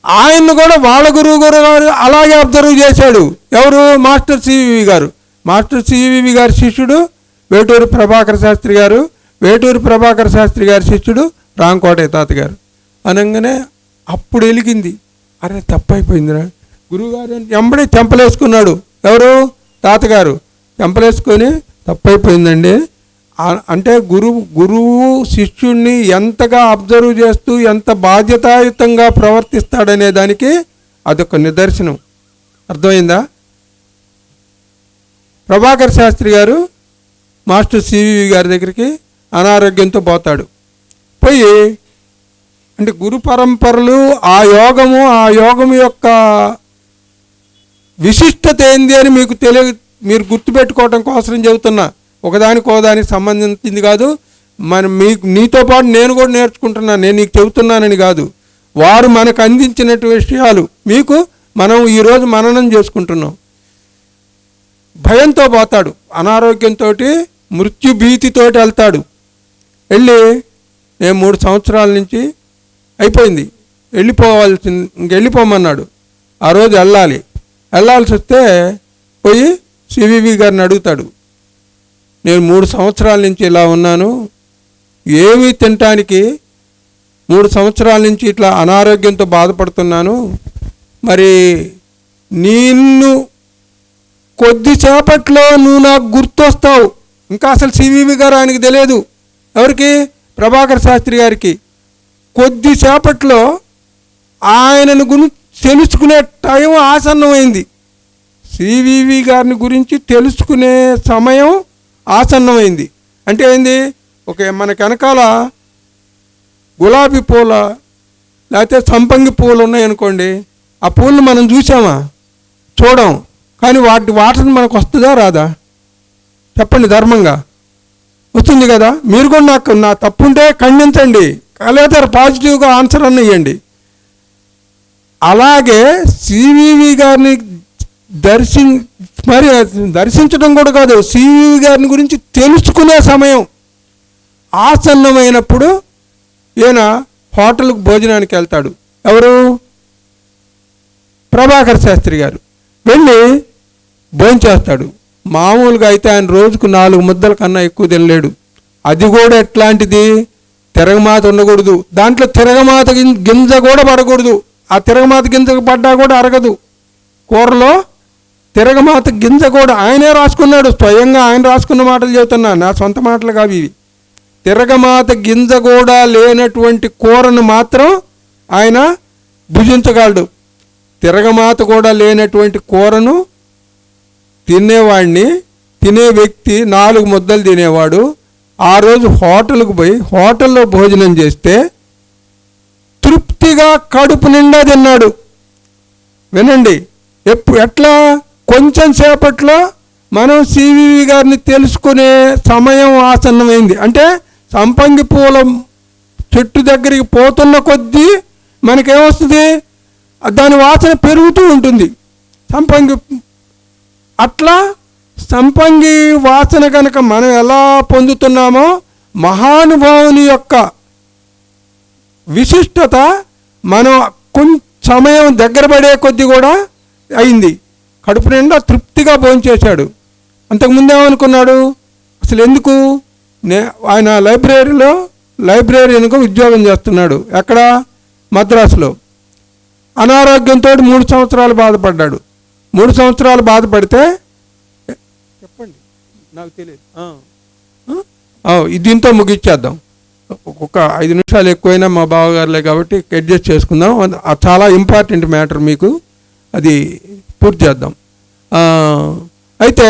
Speaker 1: ఆయన్ను కూడా వాళ్ళ గురువు గారు అలాగే అబ్జర్వ్ చేశాడు. ఎవరు? మాస్టర్ సివి గారు. మాస్టర్ సివివి గారి శిష్యుడు వేటూరి ప్రభాకర శాస్త్రి గారు, వేటూరి ప్రభాకర శాస్త్రి గారి శిష్యుడు రాంకోటయ్య తాతగారు అనగానే అప్పుడు వెలిగింది. అరే తప్పైపోయిందిరా గురువుగారు ఎంబడే చెంపలేసుకున్నాడు. ఎవరు? తాతగారు చెంపలేసుకొని తప్పైపోయిందండి. అంటే గురువు శిష్యుణ్ణి ఎంతగా అబ్జర్వ్ చేస్తూ ఎంత బాధ్యతాయుతంగా ప్రవర్తిస్తాడనే దానికి అదొక నిదర్శనం. అర్థమైందా? ప్రభాకర్ శాస్త్రి గారు మాస్టర్ సివివి గారి దగ్గరికి అనారోగ్యంతో పోతాడు. పోయి అంటే గురు పరంపరలు ఆ యోగము యొక్క విశిష్టత ఏంది అని మీకు మీరు గుర్తుపెట్టుకోవటం కోసం చెబుతున్నా. ఒకదానికి సంబంధించింది కాదు. నీతో పాటు నేను కూడా నేర్చుకుంటున్నాను, నేను నీకు చెబుతున్నానని కాదు. వారు మనకు అందించినట్టు విషయాలు మీకు మనం ఈరోజు మననం చేసుకుంటున్నాం. భయంతో పోతాడు, అనారోగ్యంతో మృత్యు భీతితోటి వెళ్తాడు. వెళ్ళి నేను 3 సంవత్సరాల నుంచి అయిపోయింది, వెళ్ళిపోమన్నాడు. ఆ రోజు వెళ్ళాల్సి వస్తే పోయి సివివి గారిని అడుగుతాడు. నేను 3 సంవత్సరాల నుంచి ఇలా ఉన్నాను, ఏమీ తినటానికి 3 సంవత్సరాల నుంచి ఇట్లా అనారోగ్యంతో బాధపడుతున్నాను. మరి నిన్ను కొద్దిసేపట్లో నువ్వు నాకు గుర్తొస్తావు. ఇంకా అసలు సివివి గారు ఆయనకి తెలియదు. ఎవరికి? ప్రభాకర్ శాస్త్రి గారికి. కొద్దిసేపట్లో ఆయనను గురించి తెలుసుకునే టైం ఆసన్నమైంది. సివివి గారిని గురించి తెలుసుకునే సమయం ఆసన్నమైంది. అంటే ఏంది? మనకి వెనకాల గులాబీ పూల లేకపోతే సంపంగి పూలు ఉన్నాయనుకోండి, ఆ పూలను మనం చూసామా? చూడం. కానీ వాటి వాసన మనకు వస్తుందా రాదా? చెప్పండి ధర్మంగా. వస్తుంది కదా. మీరు కూడా నా తప్పుంటే ఖండించండి, లేదా పాజిటివ్గా ఆన్సర్ అన్న ఇవ్వండి. అలాగే సివివి గారిని దర్శించడం కూడా కాదు, సివివి గారిని గురించి తెలుసుకునే సమయం ఆసన్నమైనప్పుడు ఈయన హోటల్కు భోజనానికి వెళ్తాడు. ఎవరు? ప్రభాకర్ శాస్త్రి గారు. వెళ్ళి భోంచేస్తాడు. మామూలుగా అయితే ఆయన రోజుకు 4 ముద్దల కన్నా ఎక్కువ తినలేడు. అది కూడా ఎట్లాంటిది? తిరగమాత ఉండకూడదు, దాంట్లో తిరగమాత గింజ కూడా పడకూడదు. ఆ తిరగమాత గింజ పడ్డా కూడా అరగదు. కూరలో తిరగమాత గింజ కూడా ఆయనే రాసుకున్నాడు, స్వయంగా ఆయన రాసుకున్న మాటలు చెబుతున్నా, నా సొంత మాటలు కావు ఇవి. తిరగమాత గింజ కూడా లేనటువంటి కూరను మాత్రం ఆయన భుజించగలడు. తిరగమాత కూడా లేనటువంటి కూరను తినే వ్యక్తి 4 ముద్దలు తినేవాడు. ఆ రోజు హోటల్కు పోయి హోటల్లో భోజనం చేస్తే తృప్తిగా కడుపు నిండా తిన్నాడు. వినండి, ఎట్లా? కొంచెం సేపట్లో మనం సివివి గారిని తెలుసుకునే సమయం ఆసన్నమైంది. అంటే సంపంగి పూల చెట్టు దగ్గరికి పోతున్న కొద్దీ మనకేమొస్తుంది? దాని వాసన పెరుగుతూ ఉంటుంది. అట్లా సంపంగి వాసన కనుక మనం ఎలా పొందుతున్నామో మహానుభావుని యొక్క విశిష్టత మనం కొంచెం సమయం దగ్గర పడే కొద్దీ కూడా అయింది. కడుపు నిండా తృప్తిగా భోంచేశాడు. అంతకుముందు ఏమనుకున్నాడు? అసలు ఎందుకు? ఆయన లైబ్రరీగా ఉద్యోగం చేస్తున్నాడు. ఎక్కడ? మద్రాసులో. అనారోగ్యంతో 3 సంవత్సరాలు బాధపడ్డాడు. 3 సంవత్సరాలు బాధపడితే చెప్పండి, నాకు తెలియదు. దీంతో ముగిచ్చేద్దాం. ఒక 5 నిమిషాలు ఎక్కువైనా మా బావగారులే కాబట్టి అడ్జస్ట్ చేసుకుందాం. చాలా ఇంపార్టెంట్ మ్యాటర్, మీకు అది పూర్తి చేద్దాం. అయితే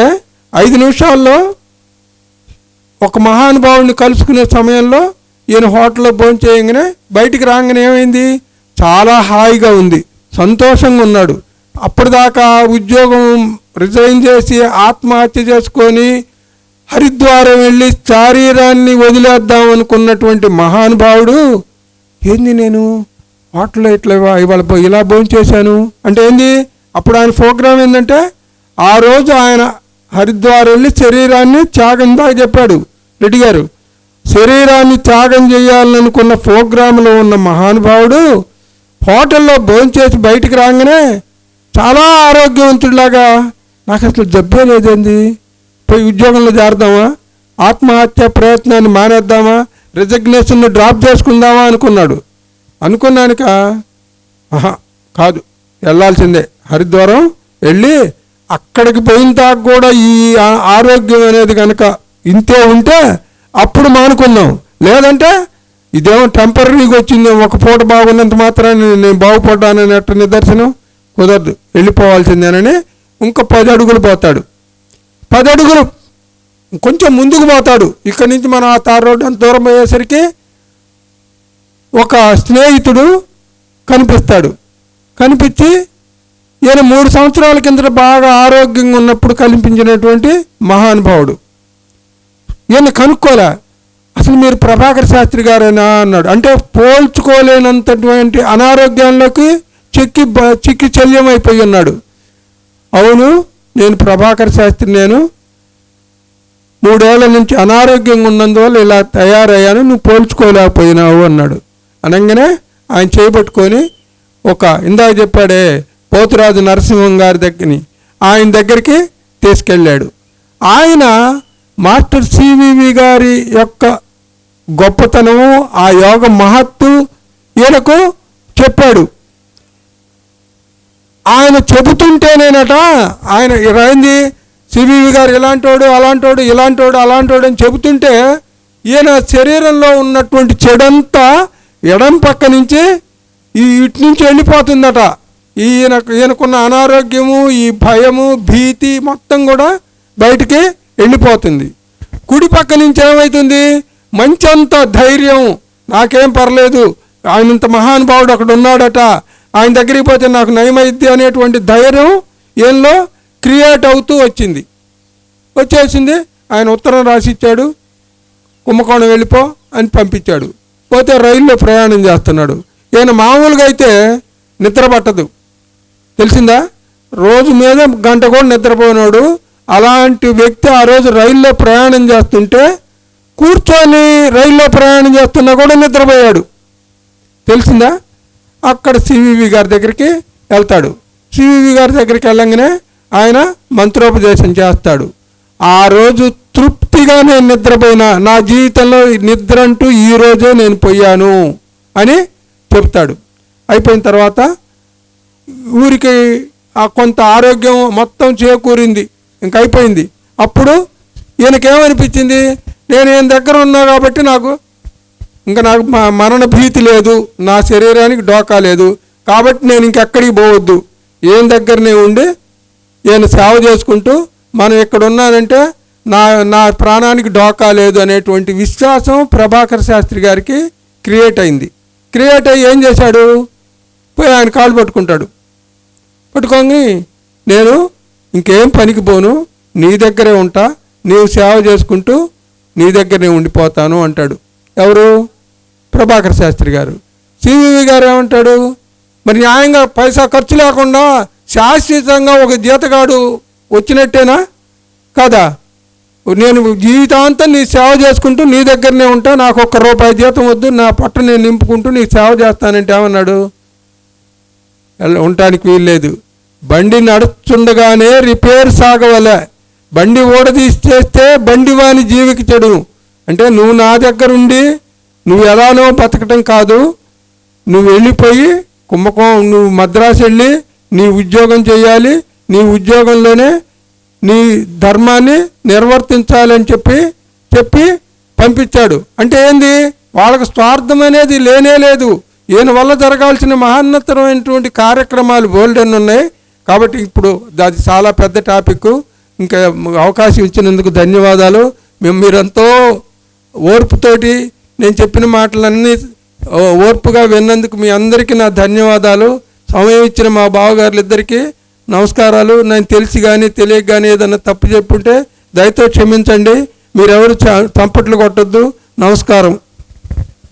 Speaker 1: 5 నిమిషాల్లో ఒక మహానుభావుని కలుసుకునే సమయంలో ఈయన హోటల్లో భోంచేయగానే బయటికి రాగానే ఏమైంది? చాలా హాయిగా ఉంది, సంతోషంగా ఉన్నాడు. అప్పటిదాకా ఉద్యోగం రిజైన్ చేసి ఆత్మహత్య చేసుకొని హరిద్వారం వెళ్ళి శరీరాన్ని వదిలేద్దాం అనుకున్నటువంటి మహానుభావుడు ఏంది నేను హోటల్లో ఇవాళ ఇలా భోంచేశాను అంటే ఏంది? అప్పుడు ఆయన ప్రోగ్రాం ఏంటంటే ఆ రోజు ఆయన హరిద్వారం వెళ్ళి శరీరాన్ని త్యాగం దాకా చెప్పాడు రెడ్డి గారు. శరీరాన్ని త్యాగం చేయాలనుకున్న ప్రోగ్రాంలో ఉన్న మహానుభావుడు హోటల్లో భోంచేసి బయటికి రాగానే చాలా ఆరోగ్యవంతుడిలాగా, నాకు అసలు జబ్బే లేదండి, పోయి ఉద్యోగంలో చేరదామా, ఆత్మహత్య ప్రయత్నాన్ని మానేద్దామా, రిజగ్నేషన్ను డ్రాప్ చేసుకుందామా అనుకున్నాడు. అనుకున్నానుక కాదు, వెళ్ళాల్సిందే. హరిద్వారం వెళ్ళి అక్కడికి పోయిన దాకా కూడా ఈ ఆరోగ్యం అనేది కనుక ఇంతే ఉంటే అప్పుడు మానుకుందాం, లేదంటే ఇదేమో టెంపరీగా వచ్చింది, ఒక పూట బాగున్నంత మాత్రాన్ని నేను బాగుపడ్డానన్నట్టు నిదర్శనం కుదరదు, వెళ్ళిపోవాల్సిందేనని ఇంకా 10 అడుగులు పోతాడు. 10 అడుగులు కొంచెం ముందుకు పోతాడు. ఇక్కడి నుంచి మనం ఆ తార్ రోడ్డు అంత దూరం పోయేసరికి ఒక స్నేహితుడు కనిపిస్తాడు. కనిపించి ఈయన 3 సంవత్సరాల కిందట బాగా ఆరోగ్యంగా ఉన్నప్పుడు కనిపించినటువంటి మహానుభావుడు. ఈయన కనుక్కోలే, అసలు మీరు ప్రభాకర్ శాస్త్రి గారేనా అన్నాడు. అంటే పోల్చుకోలేనంతటువంటి అనారోగ్యాల్లోకి చిక్కి శల్యమైపోయి ఉన్నాడు. అవును, నేను ప్రభాకర్ శాస్త్రి, నేను 3 ఏళ్ల నుంచి అనారోగ్యంగా ఉన్నందువల్ల ఇలా తయారయ్యాను, నువ్వు పోల్చుకోలేకపోయినావు అన్నాడు. అనగానే ఆయన చేయబట్టుకొని ఇందాక చెప్పాడే పోతురాజు నరసింహం గారి ఆయన దగ్గరికి తీసుకెళ్ళాడు. ఆయన మాస్టర్ సివివి గారి యొక్క గొప్పతనము, ఆ యోగ మహత్తు ఈయనకు చెప్పాడు. ఆయన చెబుతుంటేనేనట, ఆయన ఏంది సివివి గారు ఇలాంటోడు, అలాంటోడు, ఇలాంటోడు, అలాంటోడు అని చెబుతుంటే ఈయన శరీరంలో ఉన్నటువంటి చెడంతా ఎడం పక్క నుంచి ఇటు నుంచి వెళ్ళిపోతుందట. ఈయనకున్న అనారోగ్యము, ఈ భయము, భీతి మొత్తం కూడా బయటికి వెళ్ళిపోతుంది. కుడి పక్క నుంచి ఏమవుతుంది, మంచంత ధైర్యం, నాకేం పర్లేదు, ఆయనంత మహానుభావుడు అక్కడ ఉన్నాడట, ఆయన దగ్గరికి పోతే నాకు నయమైద్ది అనేటువంటి ధైర్యం ఈయనలో క్రియేట్ అవుతూ వచ్చేసింది. ఆయన ఉత్తరం రాసిచ్చాడు, కుంభకోణం వెళ్ళిపో అని పంపించాడు. పోతే రైల్లో ప్రయాణం చేస్తున్నాడు. ఈయన మామూలుగా అయితే నిద్ర పట్టదు, తెలిసిందా, రోజు మీద గంట కూడా నిద్రపోయినాడు. అలాంటి వ్యక్తి ఆ రోజు రైల్లో ప్రయాణం చేస్తుంటే కూర్చొని రైల్లో ప్రయాణం చేస్తున్నా కూడా నిద్రపోయాడు, తెలిసిందా. అక్కడ సివివి గారి దగ్గరికి వెళ్తాడు. సివివి గారి దగ్గరికి వెళ్ళంగానే ఆయన మంత్రోపదేశం చేస్తాడు. ఆ రోజు తృప్తిగా నేను నిద్రపోయినా, నా జీవితంలో నిద్ర అంటూ ఈరోజే నేను పోయాను అని చెప్తాడు. అయిపోయిన తర్వాత ఊరికి కొంత ఆరోగ్యం మొత్తం చేకూరింది, ఇంక అయిపోయింది. అప్పుడు ఈయనకేమనిపించింది, నేను ఈయన దగ్గర ఉన్నా కాబట్టి నాకు మరణ భీతి లేదు, నా శరీరానికి డోకా లేదు, కాబట్టి నేను ఇంకెక్కడికి పోవద్దు, ఈయన దగ్గరనే ఉండి ఈయన సేవ చేసుకుంటూ మనం ఇక్కడ ఉన్నానంటే నా ప్రాణానికి డోకా లేదు అనేటువంటి విశ్వాసం ప్రభాకర్ శాస్త్రి గారికి క్రియేట్ అయింది. క్రియేట్ అయ్యి ఏం చేశాడు, పోయి ఆయన కాళ్ళు పట్టుకొని నేను ఇంకేం పనికి పోను, నీ దగ్గరే ఉంటా, నీవు సేవ చేసుకుంటూ నీ దగ్గరనే ఉండిపోతాను అంటాడు. ఎవరు, ప్రభాకర్ శాస్త్రి గారు. సివివి గారు ఏమంటాడు, మరి న్యాయంగా పైసా ఖర్చు లేకుండా శాశ్వతంగా ఒక జీతగాడు వచ్చినట్టేనా కదా, నేను జీవితాంతం నీ సేవ చేసుకుంటూ నీ దగ్గరనే ఉంటా, నాకు ₹1 జీతం వద్దు, నా పట్ట నేను నింపుకుంటూ నీకు సేవ చేస్తానంటే ఏమన్నాడు, ఉండటానికి వీల్లేదు. బండి నడుచుండగానే రిపేర్ సాగవలే, బండి ఊడదీసి చేస్తే బండి వాని జీవికి చెడు. అంటే నువ్వు నా దగ్గరుండి నువ్వు ఎలానో బతకటం కాదు, నువ్వు వెళ్ళిపోయి నువ్వు మద్రాసు వెళ్ళి నీ ఉద్యోగం చేయాలి, నీ ఉద్యోగంలోనే నీ ధర్మాన్ని నిర్వర్తించాలని చెప్పి పంపించాడు. అంటే ఏంది, వాళ్ళకి స్వార్థం అనేది లేనే లేదు. ఈయన వల్ల జరగాల్సిన మహోన్నతమైనటువంటి కార్యక్రమాలు బోల్డెన్ ఉన్నాయి. కాబట్టి ఇప్పుడు అది చాలా పెద్ద టాపిక్, ఇంకా అవకాశం ఇచ్చినందుకు ధన్యవాదాలు. మీరంతో ఓర్పుతోటి నేను చెప్పిన మాటలన్నీ ఓర్పుగా విన్నందుకు మీ అందరికీ నా ధన్యవాదాలు. సమయం ఇచ్చిన మా బావగారులిద్దరికీ నమస్కారాలు. నేను తెలిసి కానీ తెలియక కానీ ఏదైనా తప్పు చెప్పుంటే దయతో క్షమించండి. మీరెవరు చంపట్లు కొట్టద్దు. నమస్కారం.